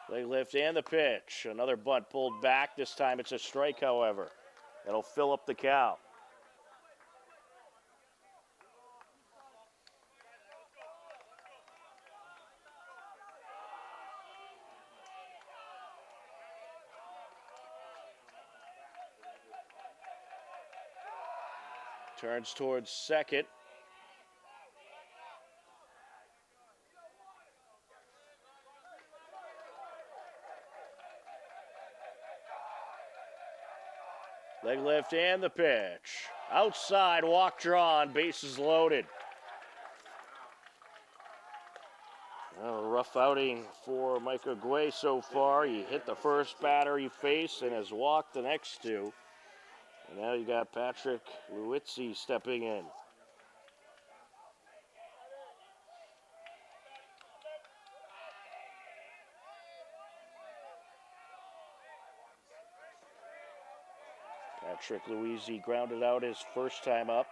Leg lift and the pitch. Another bunt pulled back. This time it's a strike, however. That'll fill up the count. Turns towards second. Leg lift and the pitch. Outside, walk drawn, bases loaded. Well, a rough outing for Micah Guay so far. He hit the first batter he faced and has walked the next two. And now you got Patrick Lewitzy stepping in. Patrick Lewitzy grounded out his first time up.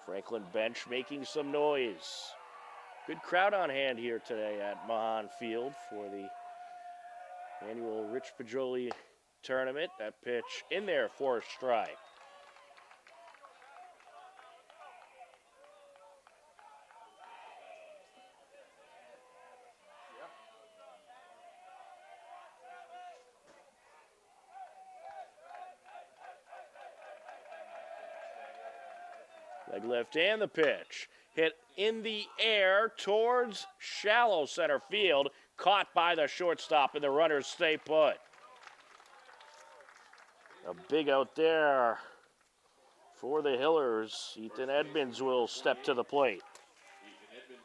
Franklin bench making some noise. Good crowd on hand here today at Mahan Field for the annual Rich Pedroli tournament. That pitch in there for a strike. Leg lift and the pitch. Hit in the air towards shallow center field. Caught by the shortstop and the runners stay put. A big out there for the Hillers. Ethan Edmonds will step to the plate. Ethan Edmonds.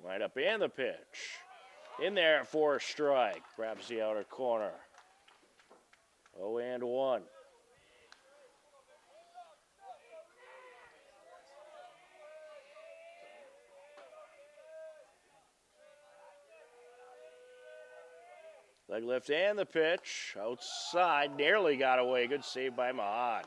Right up and the pitch. In there for a strike. Grabs the outer corner. 0-1. Leg lift and the pitch. Outside. Nearly got away. Good save by Mahan.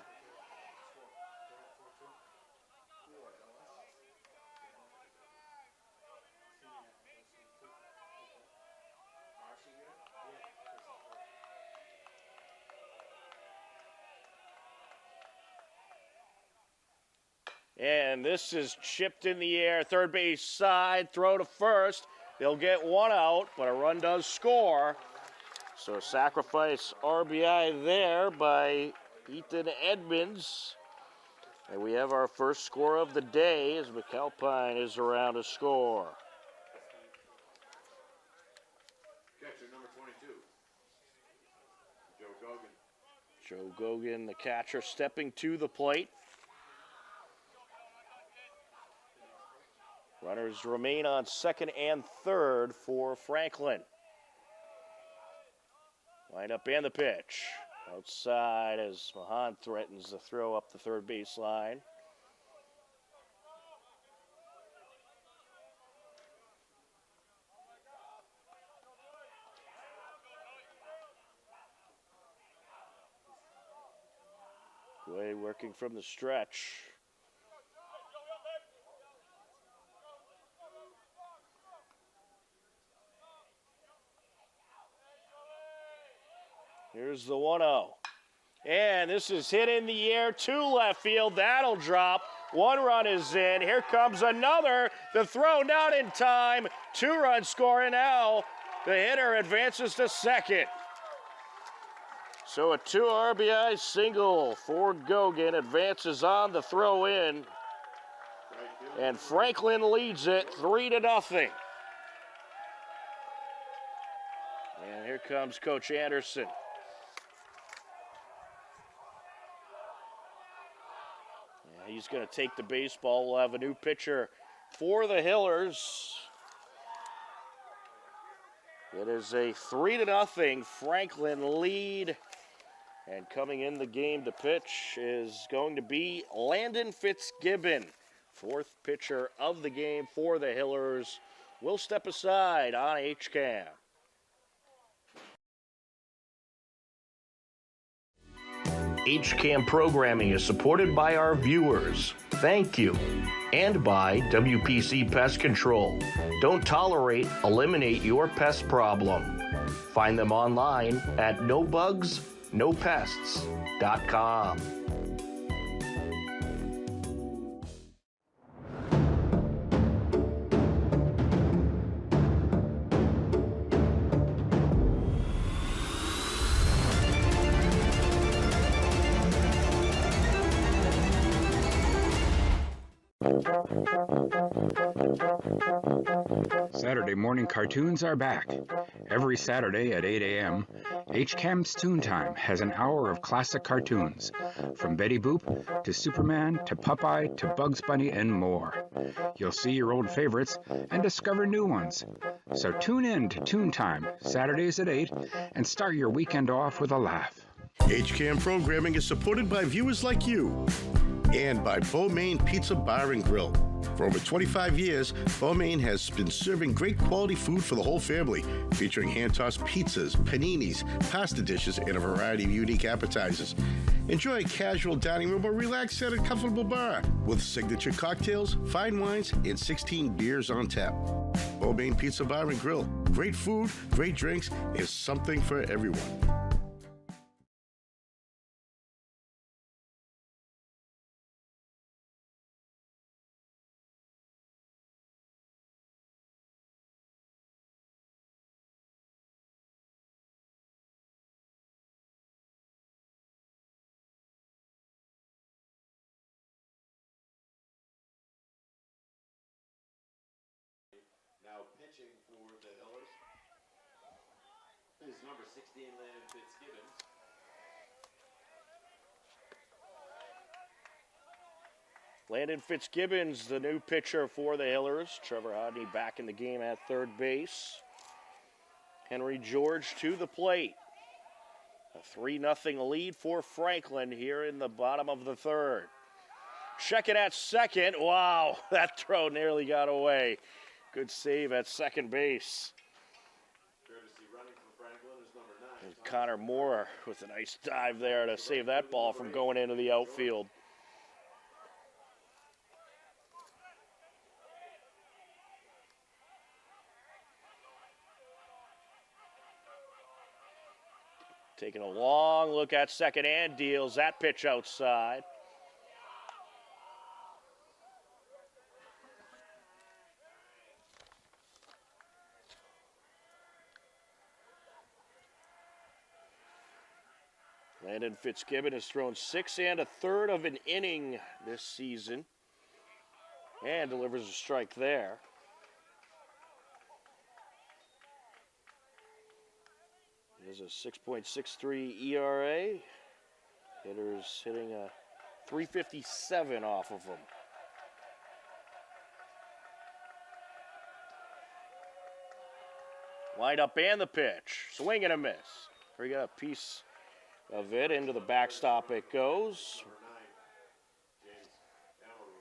And this is chipped in the air. Third base side. Throw to first. They'll get one out, but a run does score. So a sacrifice RBI there by Ethan Edmonds. And we have our first score of the day as McAlpine is around to score. Catcher number 22. Joe Gogan. Joe Gogan, the catcher, stepping to the plate. Runners remain on second and third for Franklin. Line up and the pitch. Outside as Mahan threatens to throw up the third base line. Way working from the stretch. Here's the 1-0. And this is hit in the air to left field. That'll drop. One run is in. Here comes another. The throw not in time. Two-run score, and now the hitter advances to second. So a 2 RBI single for Gogan. Advances on the throw in. And Franklin leads it 3-0. And here comes Coach Anderson. He's going to take the baseball. We'll have a new pitcher for the Hillers. It is a 3-0 Franklin lead. And coming in the game to pitch is going to be Landon Fitzgibbon. Fourth pitcher of the game for the Hillers. Will step aside on HCAM. HCAM programming is supported by our viewers. Thank you. And by WPC Pest Control. Don't tolerate, eliminate your pest problem. Find them online at nobugsnopests.com. Saturday morning cartoons are back. Every Saturday at 8 a.m., HCAM's Toontime has an hour of classic cartoons, from Betty Boop to Superman to Popeye to Bugs Bunny and more. You'll see your old favorites and discover new ones. So tune in to Toontime, Saturdays at 8, and start your weekend off with a laugh. HCAM programming is supported by viewers like you and by Maine Pizza Bar and Grill. For over 25 years, Maine has been serving great quality food for the whole family, featuring hand-tossed pizzas, paninis, pasta dishes, and a variety of unique appetizers. Enjoy a casual dining room or relax at a comfortable bar with signature cocktails, fine wines, and 16 beers on tap. Maine Pizza Bar and Grill. Great food, great drinks, and something for everyone. pitching for the Hillers is number 16, Landon Fitzgibbons. Landon Fitzgibbons, the new pitcher for the Hillers. Trevor Hodney back in the game at third base. Henry George to the plate. A 3-0 lead for Franklin here in the bottom of the third. Check it at second. Wow, that throw nearly got away. Good save at second base. Courtesy running from Franklin is number 9. And Connor Moore with a nice dive there to save that ball from going into the outfield. Taking a long look at second and deals that pitch outside. Landon Fitzgibbon has thrown 6 1/3 of an inning this season and delivers a strike there. There's a 6.63 ERA. Hitter's hitting a 357 off of him. Wind up and the pitch. Swing and a miss. We got a piece of it. Into the backstop it goes. Number 9, James Amaru.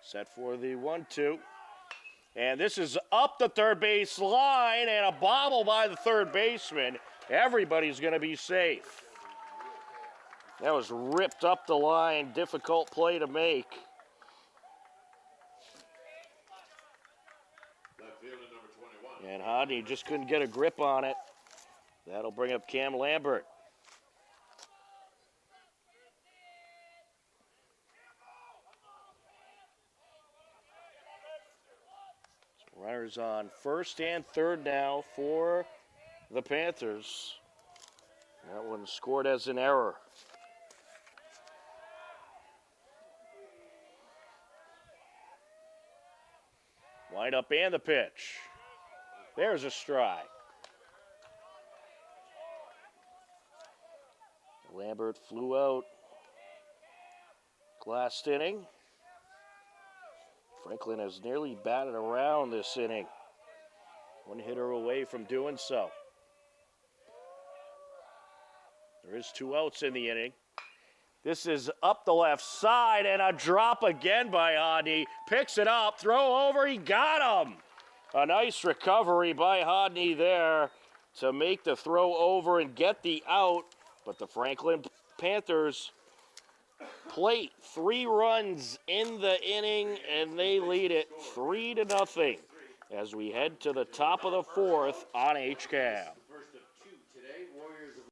Set for the 1-2. And this is up the third base line and a bobble by the third baseman. Everybody's going to be safe. That was ripped up the line. Difficult play to make. Left fielder number 21. And Hodney just couldn't get a grip on it. That'll bring up Cam Lambert. Runners on first and third now for the Panthers. That one scored as an error. Wind up and the pitch. There's a strike. Lambert flew out last inning. Franklin has nearly batted around this inning. One hitter away from doing so. There is 2 outs in the inning. This is up the left side and a drop again by Hodney. Picks it up, throw over, he got him. A nice recovery by Hodney there to make the throw over and get the out. But the Franklin Panthers plate 3 runs in the inning, and they lead it 3-0 as we head to the top of the 4th on HCAM. First of 2 today, Warriors of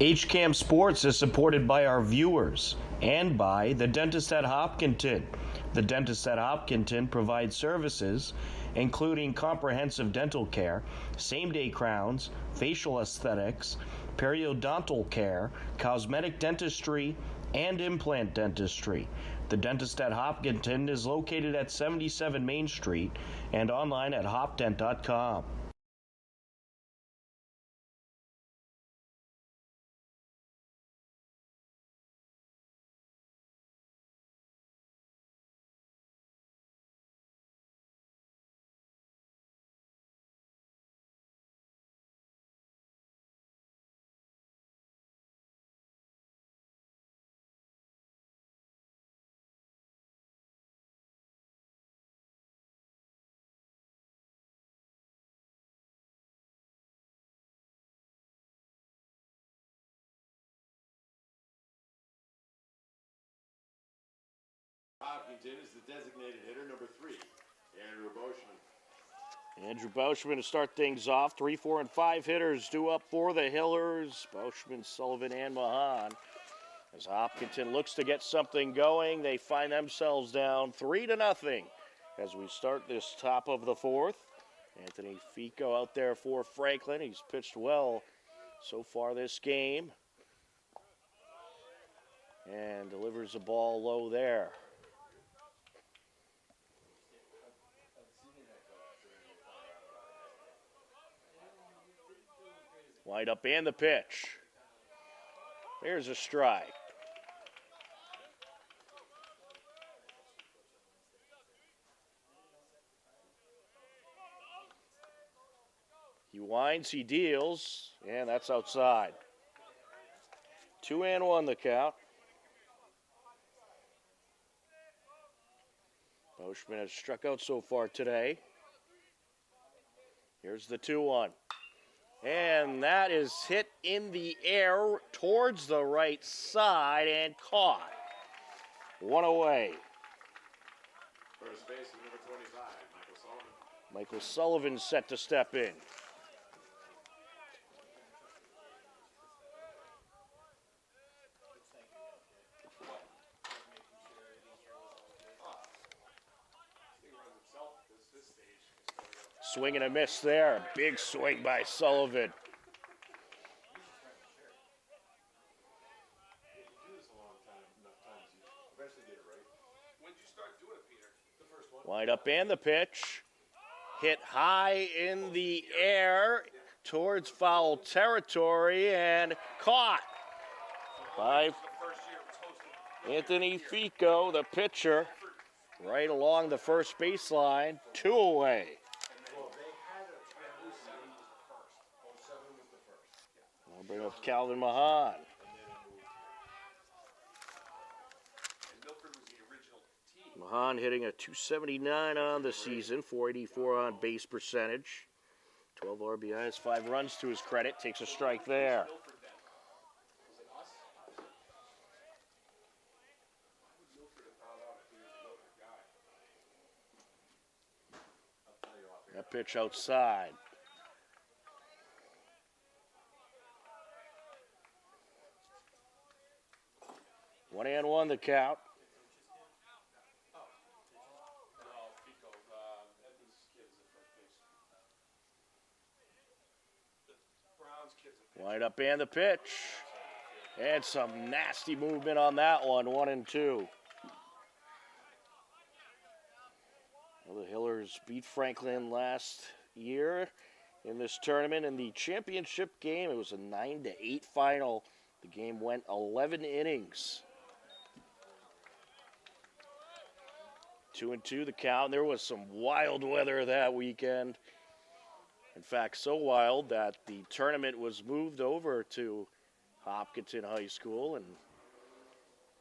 HCAM Sports is supported by our viewers and by the Dentist at Hopkinton. The Dentist at Hopkinton provides services including comprehensive dental care, same-day crowns, facial aesthetics, periodontal care, cosmetic dentistry, and implant dentistry. The Dentist at Hopkinton is located at 77 Main Street and online at hopdent.com. Hopkinton is the designated hitter, number 3, Andrew Boschman. Andrew Bauschman to start things off. 3, 4, and 5 hitters due up for the Hillers. Bauschman, Sullivan, and Mahan. As Hopkinton looks to get something going, they find themselves down 3-0 as we start this top of the fourth. Anthony Fico out there for Franklin. He's pitched well so far this game. And delivers the ball low there. Wind up and the pitch. There's a strike. He winds, he deals, and that's outside. 2-1 the count. Bauschman has struck out so far today. Here's the 2-1. And that is hit in the air towards the right side and caught. One away. First baseman number 25, Michael Sullivan. Michael Sullivan set to step in. Swing and a miss there. Big swing by Sullivan. Wind up and the pitch. Hit high in the air towards foul territory and caught by Anthony Fico, the pitcher, right along the first baseline. 2 away. I'll bring up Calvin Mahan. Mahan hitting a .279 on the season, .484 on base percentage. 12 RBIs, 5 runs to his credit. Takes a strike there. That pitch outside. One and one the count. Wind up and the pitch. And some nasty movement on that one, 1-2. Well, the Hillers beat Franklin last year in this tournament in the championship game. It was a 9-8 final. The game went 11 innings. 2-2 the count. There was some wild weather that weekend. In fact, so wild that the tournament was moved over to Hopkinton High School, and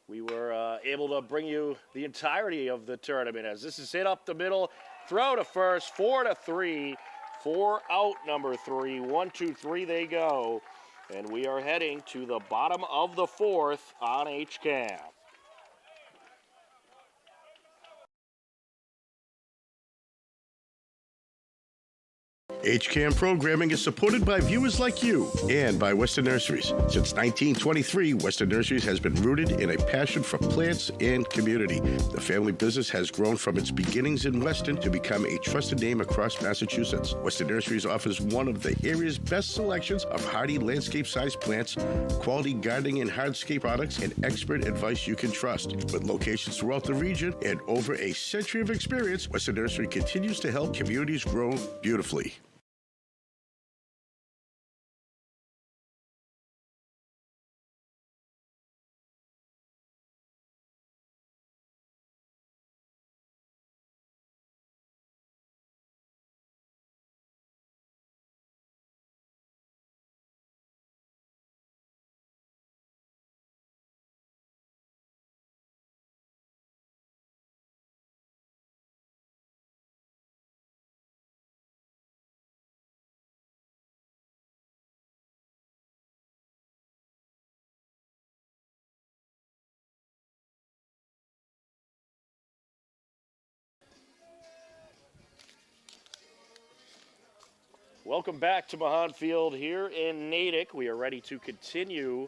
we were able to bring you the entirety of the tournament as this is hit up the middle. Throw to first, 4-3, 4 out number 3, 1-2-3 they go. And we are heading to the bottom of the fourth on HCAM. HCAM programming is supported by viewers like you and by Western Nurseries. Since 1923, Western Nurseries has been rooted in a passion for plants and community. The family business has grown from its beginnings in Weston to become a trusted name across Massachusetts. Western Nurseries offers one of the area's best selections of hardy landscape-sized plants, quality gardening and hardscape products, and expert advice you can trust. With locations throughout the region and over a century of experience, Western Nursery continues to help communities grow beautifully. Welcome back to Mahan Field here in Natick. We are ready to continue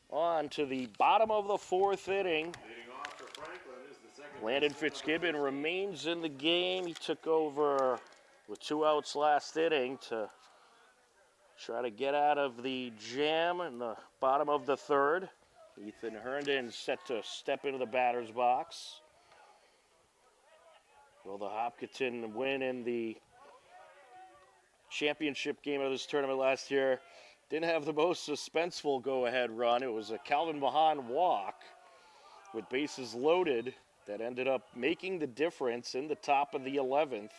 on to the bottom of the fourth inning. Leading off for Franklin is the second. Landon Fitzgibbon remains in the game. He took over with 2 outs last inning to try to get out of the jam in the bottom of the third. Ethan Herndon set to step into the batter's box. Will the Hopkinton win in the championship game of this tournament last year didn't have the most suspenseful go-ahead run. It was a Calvin Mahan walk with bases loaded that ended up making the difference in the top of the 11th.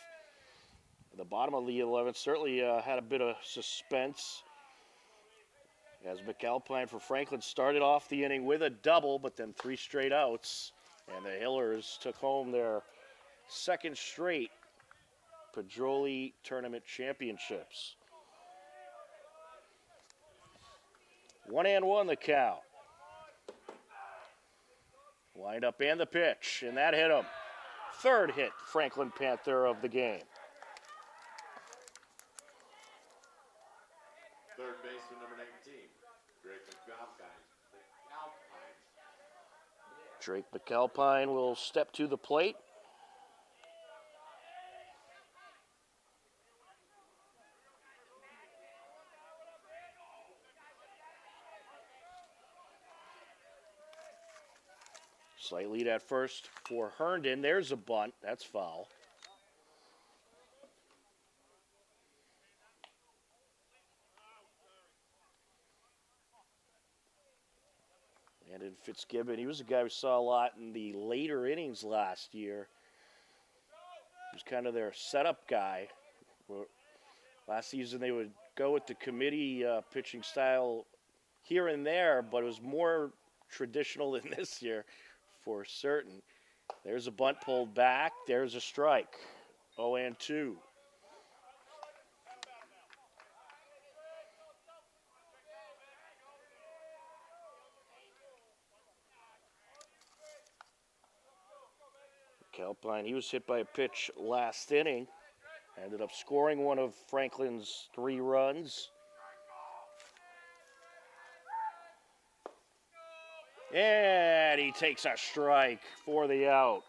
The bottom of the 11th certainly had a bit of suspense as McAlpine for Franklin started off the inning with a double, but then 3 straight outs, and the Hillers took home their second straight Pedroli Tournament Championships. 1-1 the count. Wind up and the pitch, and that hit him. Third hit Franklin Panther of the game. Third baseman, number 19, Drake McAlpine. Drake McAlpine will step to the plate. Slight lead at first for Herndon. There's a bunt. That's foul. Landon Fitzgibbon, he was a guy we saw a lot in the later innings last year. He was kind of their setup guy. Last season they would go with the committee pitching style here and there, but it was more traditional than this year for certain. There's a bunt pulled back. There's a strike. 0-2. McAlpine, he was hit by a pitch last inning. Ended up scoring one of Franklin's 3 runs. And he takes a strike for the out.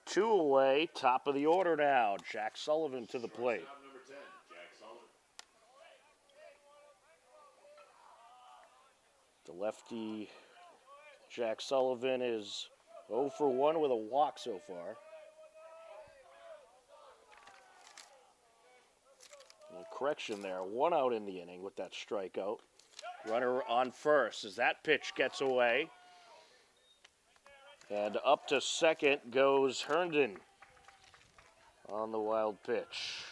2 away, top of the order now. Jack Sullivan to the plate. Shortstop number 10, Jack Sullivan. The lefty, Jack Sullivan, is 0 for 1 with a walk so far. A correction there, 1 out in the inning with that strikeout. Runner on first as that pitch gets away. And up to second goes Herndon on the wild pitch.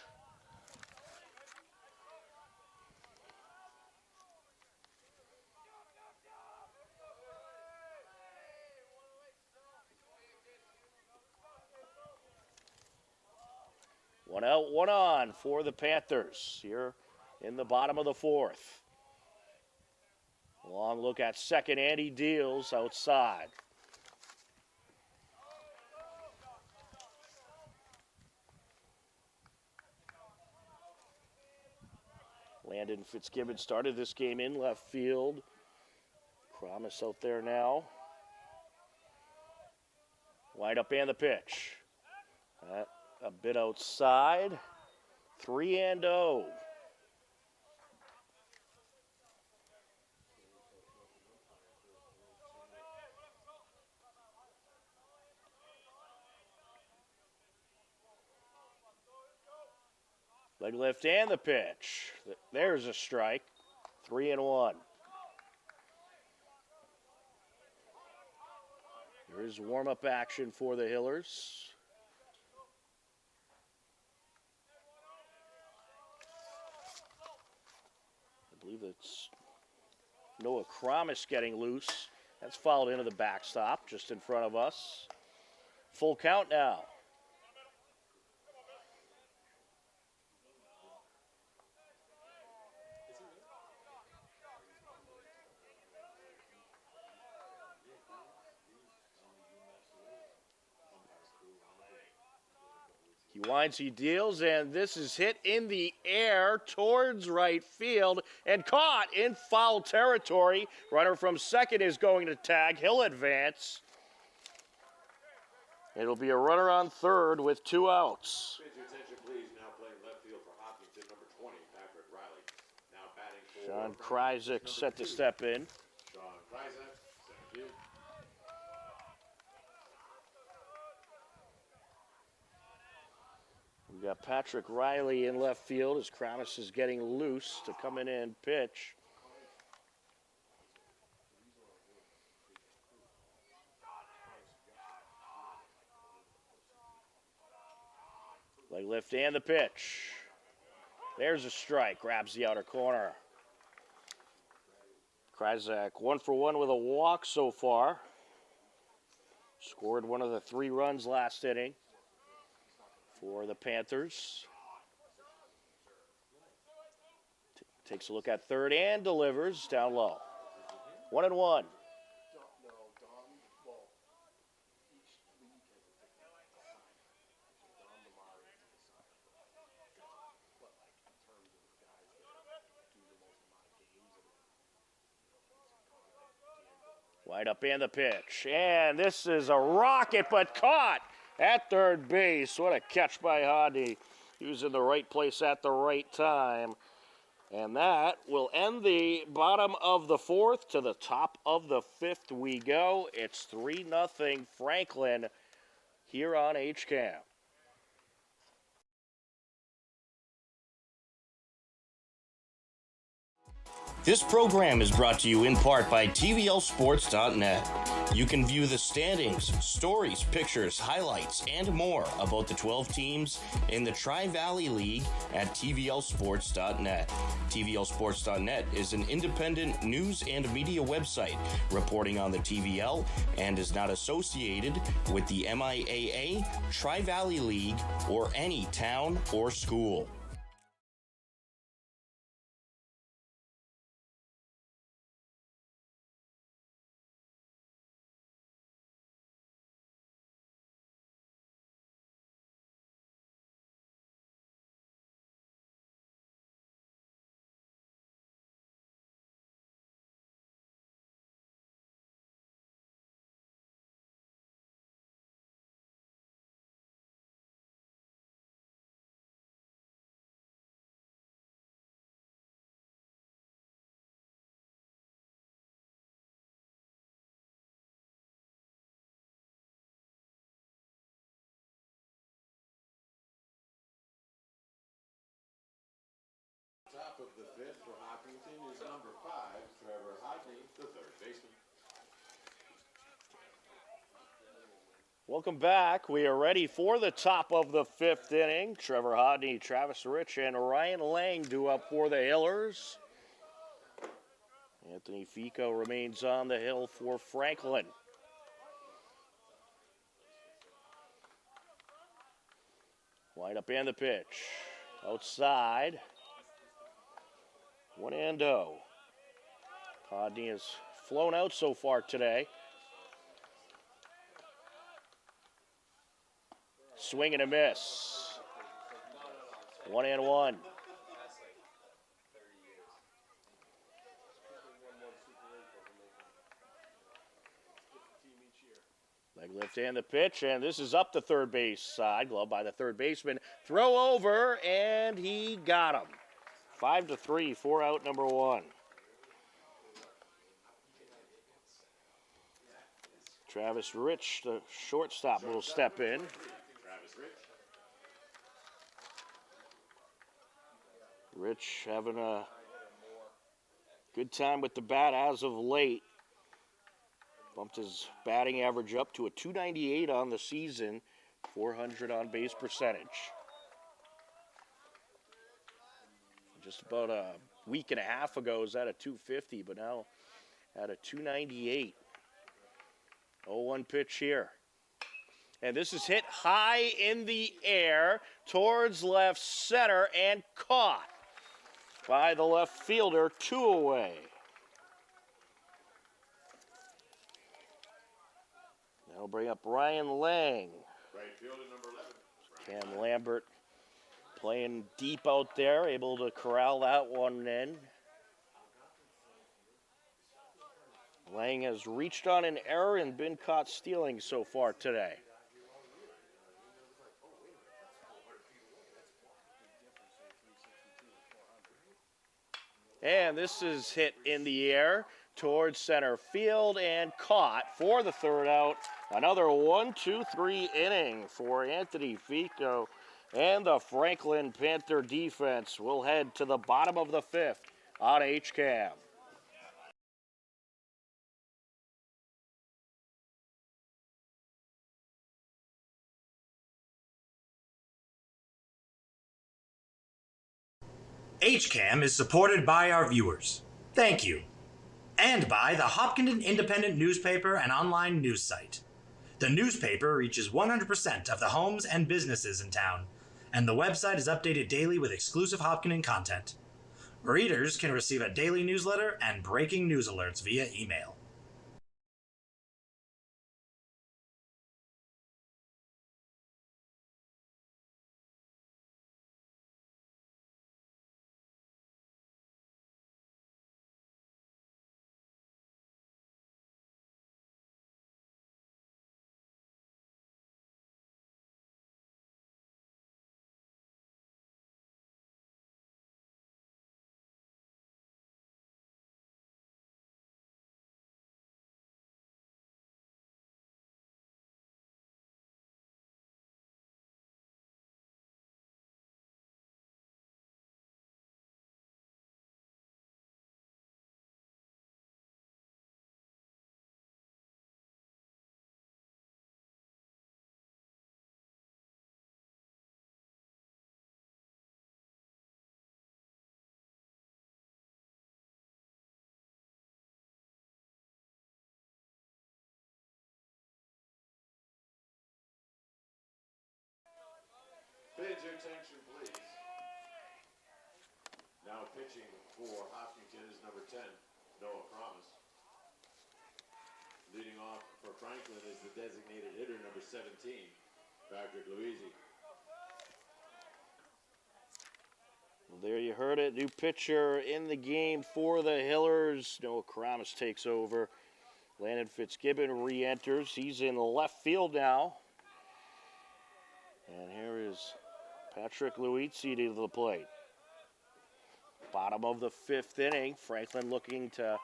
One out, 1 on for the Panthers here in the bottom of the 4th. Long look at second, and he deals outside. Landon Fitzgibbon started this game in left field. Promise out there now. Wind up and the pitch. A bit outside. 3-0. Leg lift and the pitch. There's a strike. 3-1. There is warm-up action for the Hillers. I believe it's Noah Kromis getting loose. That's fouled into the backstop just in front of us. Full count now. He winds, he deals, and this is hit in the air towards right field and caught in foul territory. Runner from second is going to tag. He'll advance. It'll be a runner on third with 2 outs. Your attention, please. Now playing left field for Hopkinton, number 20, Patrick Riley. Now batting for Sean Kryzak set to step in. Sean Kryzak, center field. We got Patrick Riley in left field as Kraus is getting loose to come in and pitch. Leg lift and the pitch. There's a strike, grabs the outer corner. Kryzak 1 for 1 with a walk so far. Scored one of the 3 runs last inning for the Panthers. Takes a look at third and delivers down low. 1-1. Wide up and the pitch. And this is a rocket, but caught at third base. What a catch by Hodney. He was in the right place at the right time. And that will end the bottom of the 4th. To the top of the 5th we go. It's 3-0 Franklin here on HCAM. This program is brought to you in part by TVLSports.net. You can view the standings, stories, pictures, highlights, and more about the 12 teams in the Tri-Valley League at TVLSports.net. TVLSports.net is an independent news and media website reporting on the TVL and is not associated with the MIAA, Tri-Valley League, or any town or school. Top of the 5th for Hopkinton is number 5, Trevor Hodney, the third baseman. Welcome back. We are ready for the top of the 5th inning. Trevor Hodney, Travis Rich, and Ryan Lang do up for the Hillers. Anthony Fico remains on the hill for Franklin. Wide up and the pitch. Outside. 1-0. Hodney has flown out so far today. Swing and a miss. 1-1. Leg lift and the pitch, and this is up the third base side. Glove by the third baseman. Throw over, and he got him. 5-3, 4 out, number 1. Travis Rich, the shortstop, will step in. Travis Rich. Rich having a good time with the bat as of late. Bumped his batting average up to a .298 on the season, 400 on base percentage. Just about a week and a half ago, was at a .250, but now at a .298. 0-1 pitch here. And this is hit high in the air towards left center and caught by the left fielder, 2 away. That'll bring up Ryan Lang. Right fielder, number 11. Cam Lambert playing deep out there, able to corral that one in. Lang has reached on an error and been caught stealing so far today. And this is hit in the air towards center field and caught for the third out. Another 1-2-3 inning for Anthony Fico. And the Franklin Panther defense will head to the bottom of the fifth on HCAM. HCAM is supported by our viewers. Thank you. And by the Hopkinton Independent newspaper and online news site. The newspaper reaches 100% of the homes and businesses in town, and the website is updated daily with exclusive Hopkinton content. Readers can receive a daily newsletter and breaking news alerts via email. Fans, your attention, please. Now pitching for Hopkinton is number 10, Noah Promise. Leading off for Franklin is the designated hitter, number 17, Patrick Luisi. Well, there you heard it. New pitcher in the game for the Hillers. Noah Karamis takes over. Landon Fitzgibbon re-enters. He's in left field now. And here is Patrick Luizzi to the plate. Bottom of the fifth inning. Franklin looking to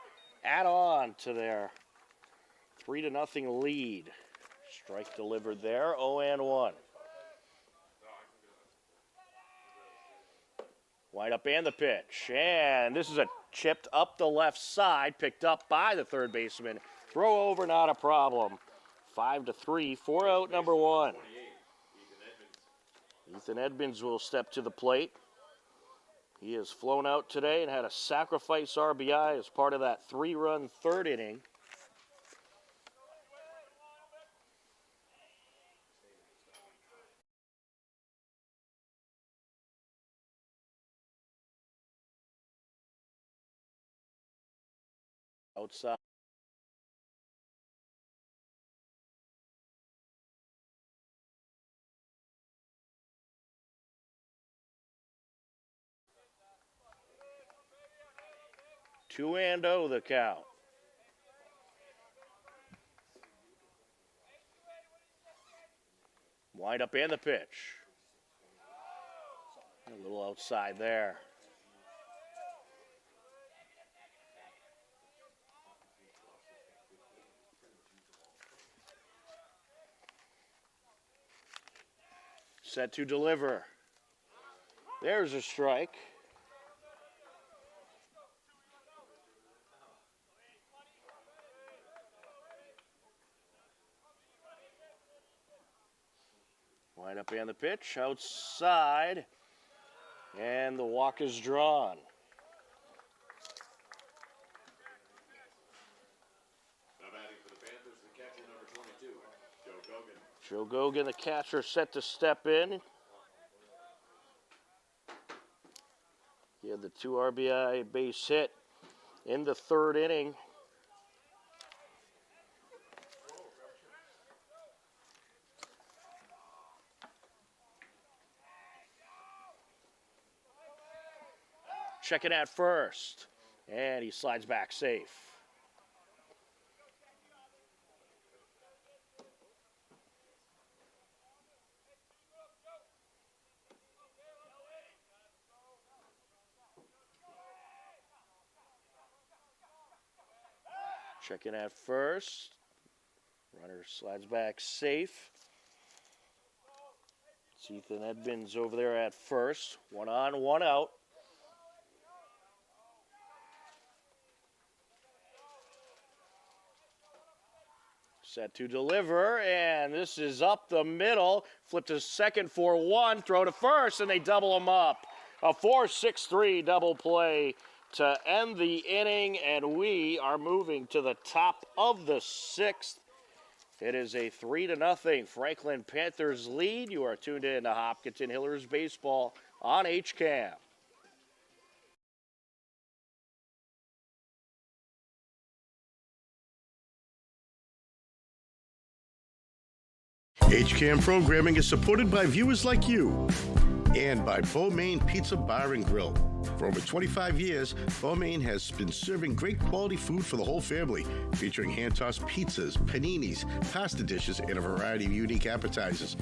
add on to their 3-0 lead. Strike delivered there, 0-1. Wind up and the pitch. And this is a chipped up the left side, picked up by the third baseman. Throw over, not a problem. 5-3, 4-out number 1. Ethan Edmonds will step to the plate. He has flown out today and had a sacrifice RBI as part of that 3-run third inning. Outside. Two and oh the count. Wind up and the pitch. A little outside there. Set to deliver. There's a strike. Wind up and the pitch outside. And the walk is drawn. Now batting for the Panthers, the catcher, number 22, Joe Gogan. Joe Gogan, the catcher, set to step in. He had the 2 RBI base hit in the third inning. checking at first. And he slides back safe. Checking at first. Runner slides back safe. It's Ethan Edmonds over there at first. 1 on, 1 out. Set to deliver, and this is up the middle. Flip to second for 1, throw to first, and they double him up. A 4-6-3 double play to end the inning, and we are moving to the top of the 6th. It is a 3-0 Franklin Panthers lead. You are tuned in to Hopkinton Hillers Baseball on HCAM. HCAM programming is supported by viewers like you and by Maine Pizza Bar and Grill. For over 25 years, Maine has been serving great quality food for the whole family, featuring hand-tossed pizzas, paninis, pasta dishes, and a variety of unique appetizers.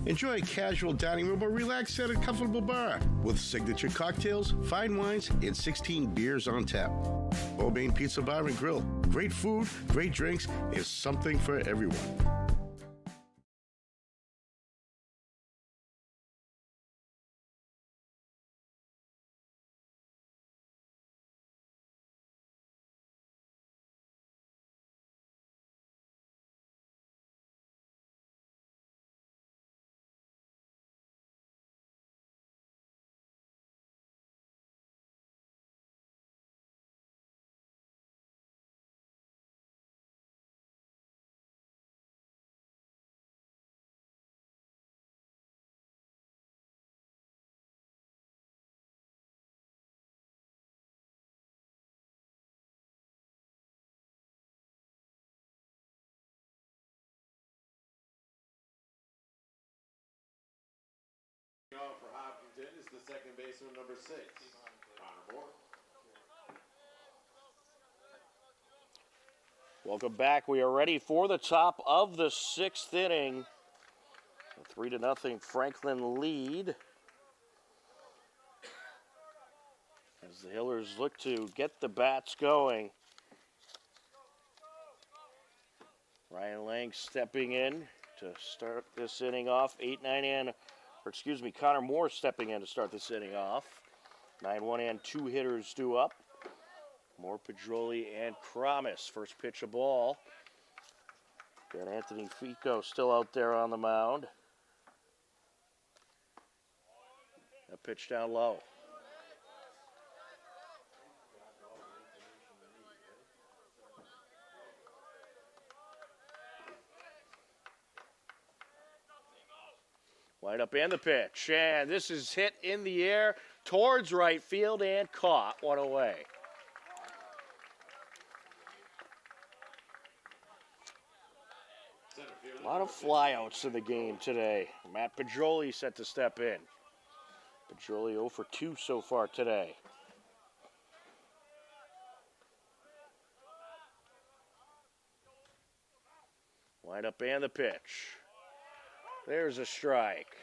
Enjoy a casual dining room or relax at a comfortable bar with signature cocktails, fine wines, and 16 beers on tap. Maine Pizza Bar and Grill. Great food, great drinks, is something for everyone. Off for Hopkinton is the second baseman, number 6, Connor Moore. Welcome back. We are ready for the top of the 6th inning. A 3-0 Franklin lead. As the Hillers look to get the bats going. Ryan Lang stepping in to start this inning off. 8-9 and Connor Moore stepping in to start this inning off. 9-1 and 2 hitters due up. Moore, Pedroli, and Kramis. First pitch a ball. Got Anthony Fico still out there on the mound. A pitch down low. Wind up and the pitch, and this is hit in the air towards right field and caught. One away. A lot of flyouts in the game today. Matt Pedroli set to step in. Pedroli 0 for 2 so far today. Wind up and the pitch. There's a strike.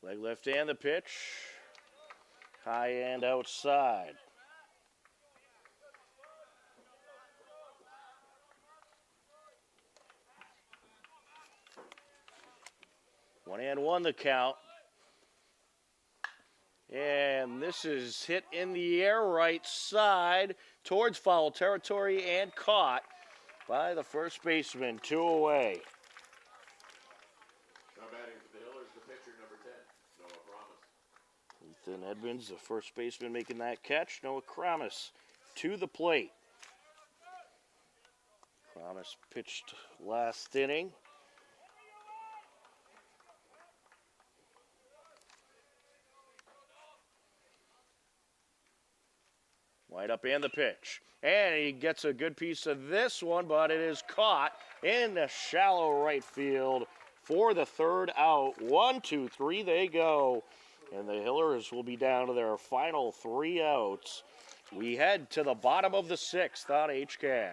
Leg left and the pitch. High and outside. One and one the count. And this is hit in the air right side towards foul territory and caught by the first baseman. 2 away. Now batting for the Hillers, the pitcher, number 10, Noah Promise. Ethan Edmonds, the first baseman, making that catch. Noah Kramis to the plate. Kramis pitched last inning. Wide up and the pitch. And he gets a good piece of this one, but it is caught in the shallow right field for the third out. 1, 2, 3, they go. And the Hillers will be down to their final 3 outs. We head to the bottom of the 6th on HCAM.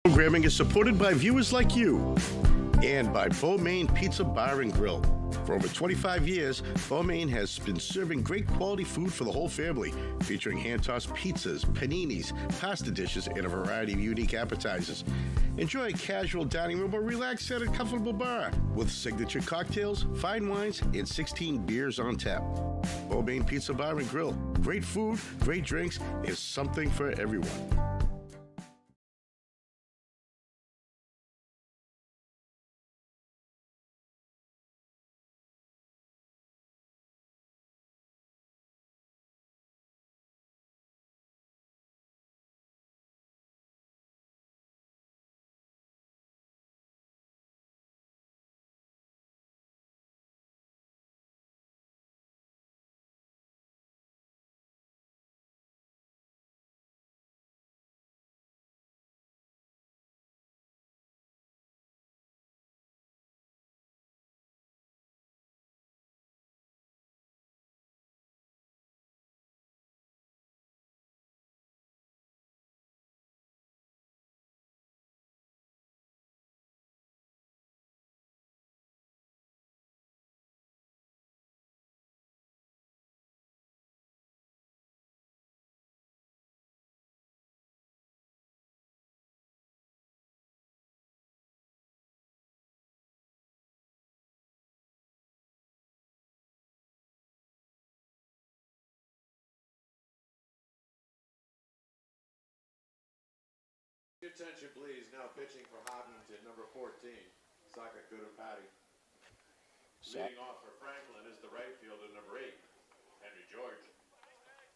Programming is supported by viewers like you and by Beaumain Pizza Bar and Grill. For over 25 years, Beaumain has been serving great quality food for the whole family, featuring hand-tossed pizzas, paninis, pasta dishes, and a variety of unique appetizers. Enjoy a casual dining room or relax at a comfortable bar with signature cocktails, fine wines, and 16 beers on tap. Beaumain Pizza Bar and Grill. Great food, great drinks, and something for everyone. Your attention, please. Now pitching for Hopkinton, number 14, Saka Goodempati. Leading off for Franklin is the right fielder, number 8, Henry George.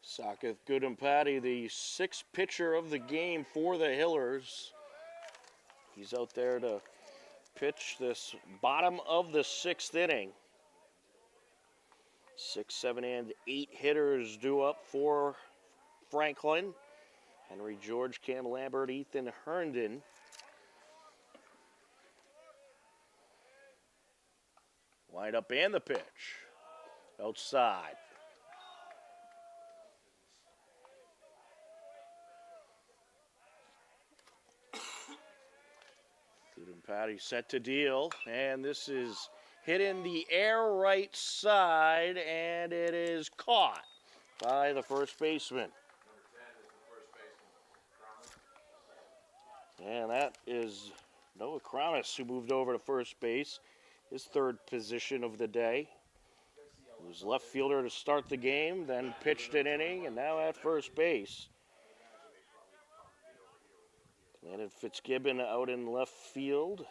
Saketh Goodempati, the 6th pitcher of the game for the Hillers. He's out there to pitch this bottom of the 6th inning. 6, 7, and 8 hitters due up for Franklin. Henry George, Cam Lambert, Ethan Herndon. Wind up and the pitch. Outside. Goodempati set to deal, and this is hit in the air right side, and it is caught by the first baseman. And that is Noah Crownis, who moved over to first base, his 3rd position of the day. He was left fielder to start the game, then pitched an inning, and now at first base. Landon Fitzgibbon out in left field.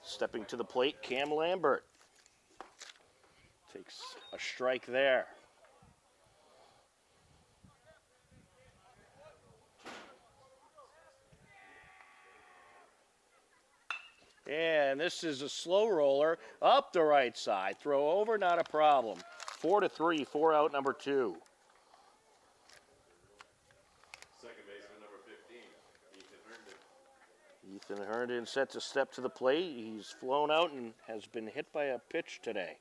Stepping to the plate, Cam Lambert. Takes a strike there. And this is a slow roller up the right side. Throw over, not a problem. 4-3, 4 out, number 2. Second baseman, number 15, Ethan Herndon. Ethan Herndon set to step to the plate. He's flown out and has been hit by a pitch today.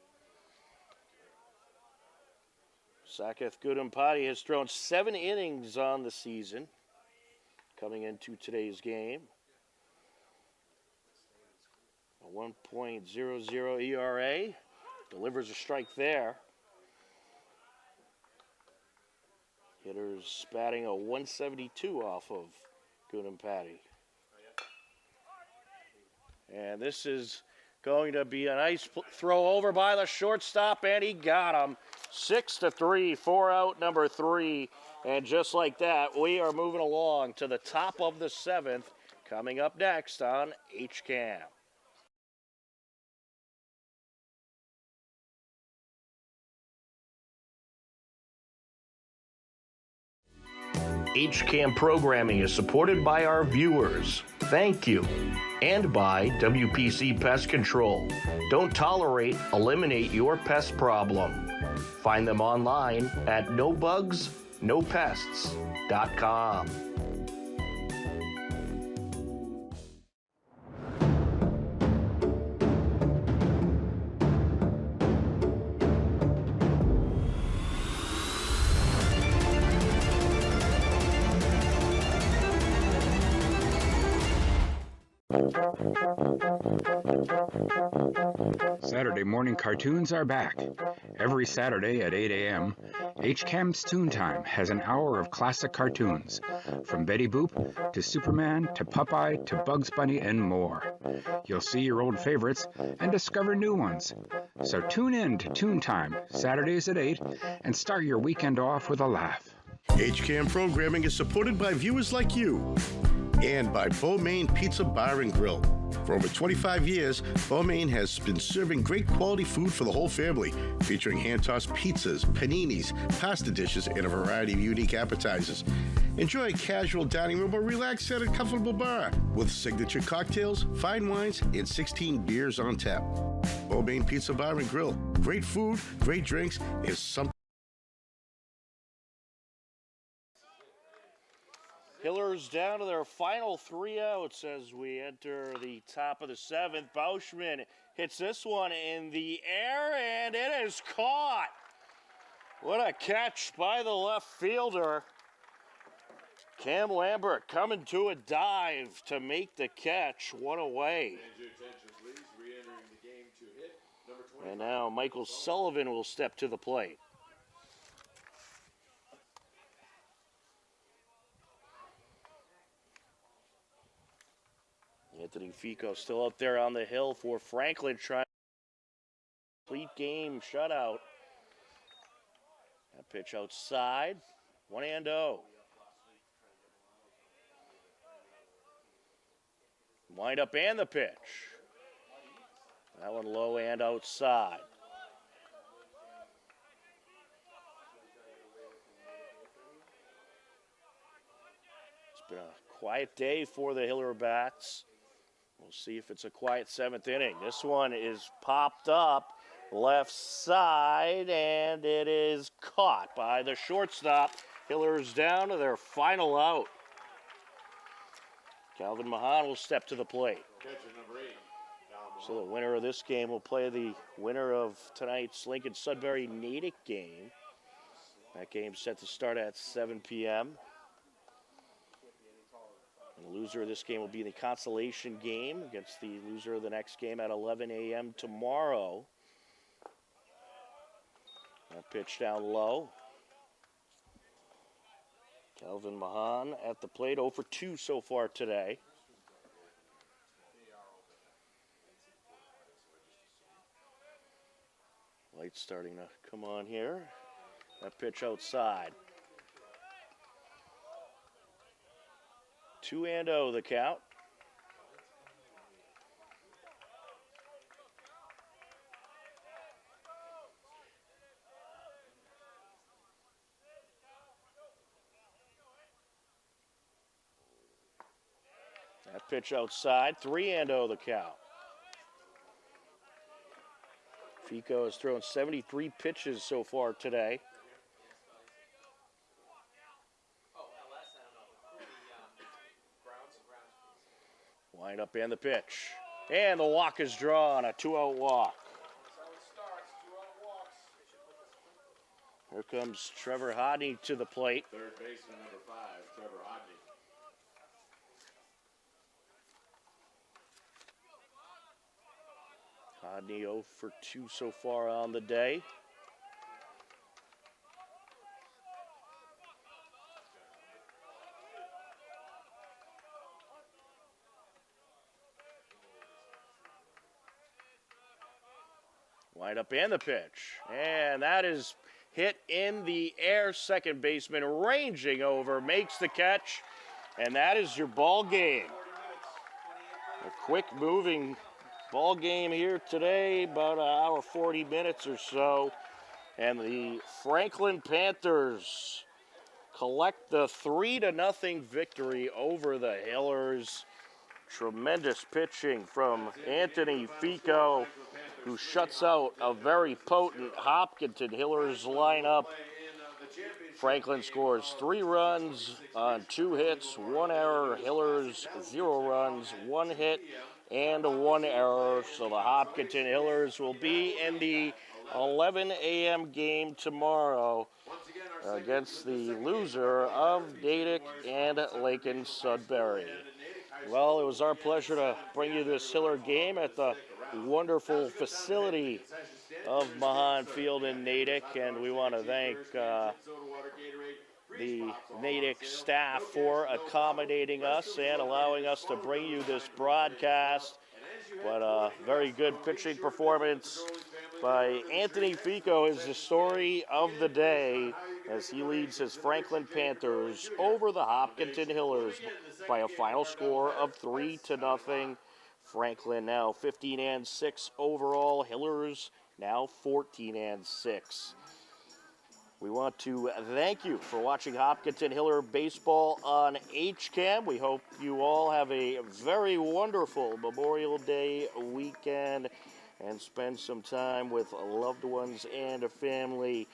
Saketh Goodempati has thrown 7 innings on the season coming into today's game. A 1.00 ERA. Delivers a strike there. Hitters batting a 172 off of Goodempati. And this is going to be a nice throw over by the shortstop, and he got him. 6-3, 4 out, number 3. And just like that, we are moving along to the top of the 7th, coming up next on HCAM. HCAM programming is supported by our viewers. Thank you. And by WPC Pest Control. Don't tolerate, eliminate your pest problem. Find them online at nobugsnopests.com. Saturday morning cartoons are back. Every Saturday at 8 a.m., HCAM's Toon Time has an hour of classic cartoons, from Betty Boop to Superman to Popeye to Bugs Bunny and more. You'll see your old favorites and discover new ones. So tune in to Toon Time, Saturdays at 8, and start your weekend off with a laugh. HCAM programming is supported by viewers like you and by Beaumaine Pizza Bar and Grill. For over 25 years, Beaumaine has been serving great quality food for the whole family, featuring hand-tossed pizzas, paninis, pasta dishes, and a variety of unique appetizers. Enjoy a casual dining room or relax at a comfortable bar with signature cocktails, fine wines, and 16 beers on tap. Beaumaine Pizza Bar and Grill. Great food, great drinks, and something. Hillers down to their final 3 outs as we enter the top of the 7th. Bauschman hits this one in the air, and it is caught. What a catch by the left fielder. Cam Lambert coming to a dive to make the catch. One away. And now Michael Sullivan will step to the plate. Anthony Fico still up there on the hill for Franklin, trying to complete game shutout. That pitch outside, 1-0. Wind up and the pitch. That one low and outside. It's been a quiet day for the Hiller Bats. We'll see if it's a quiet 7th inning. This one is popped up left side, and it is caught by the shortstop. Hillers down to their final out. Calvin Mahan will step to the plate. So the winner of this game will play the winner of tonight's Lincoln-Sudbury Natick game. That game's set to start at 7 p.m. And the loser of this game will be in the consolation game against the loser of the next game at 11 a.m. tomorrow. That pitch down low. Calvin Mahan at the plate, 0 for 2 so far today. Light's starting to come on here. That pitch outside. 2-0 the count. That pitch outside, 3-0 the count. Fico has thrown 73 pitches so far today. Wind up and the pitch. And the walk is drawn, a 2-out walk. Here comes Trevor Hodney to the plate. Third baseman number 5, Trevor Hodney. Hodney 0 for 2 so far on the day. Wind up and the pitch. And that is hit in the air. Second baseman ranging over, makes the catch. And that is your ball game. A quick moving ball game here today, about an hour 40 minutes or so. And the Franklin Panthers collect the 3-0 victory over the Hillers. Tremendous pitching from Anthony Fico, who shuts out a very potent Hopkinton Hillers lineup. Franklin scores 3 runs on 2 hits, 1 error. Hillers 0 runs, 1 hit, and 1 error. So the Hopkinton Hillers will be in the 11 a.m. game tomorrow against the loser of Natick and Lakin Sudbury. Well, it was our pleasure to bring you this Hiller game at the wonderful facility of Mahan Field in Natick, and we want to thank the Natick staff for accommodating us and allowing us to bring you this broadcast. But a very good pitching performance by Anthony Fico is the story of the day as he leads his Franklin Panthers over the Hopkinton Hillers by a final score of 3-0. Franklin now 15-6 overall. Hillers now 14-6. We want to thank you for watching Hopkinton Hiller baseball on HCAM. We hope you all have a very wonderful Memorial Day weekend and spend some time with loved ones and a family.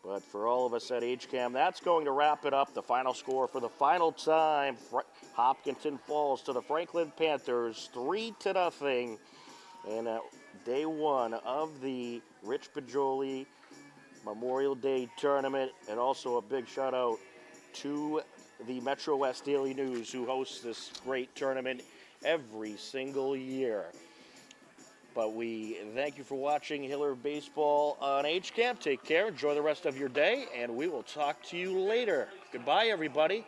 But for all of us at HCAM, that's going to wrap it up. The final score for the final time, Hopkinton falls to the Franklin Panthers 3-0 in day 1 of the Rich Pajoli Memorial Day Tournament. And also a big shout out to the Metro West Daily News, who hosts this great tournament every single year. But we thank you for watching Hiller Baseball on HCAM. Take care, enjoy the rest of your day, and we will talk to you later. Goodbye, everybody.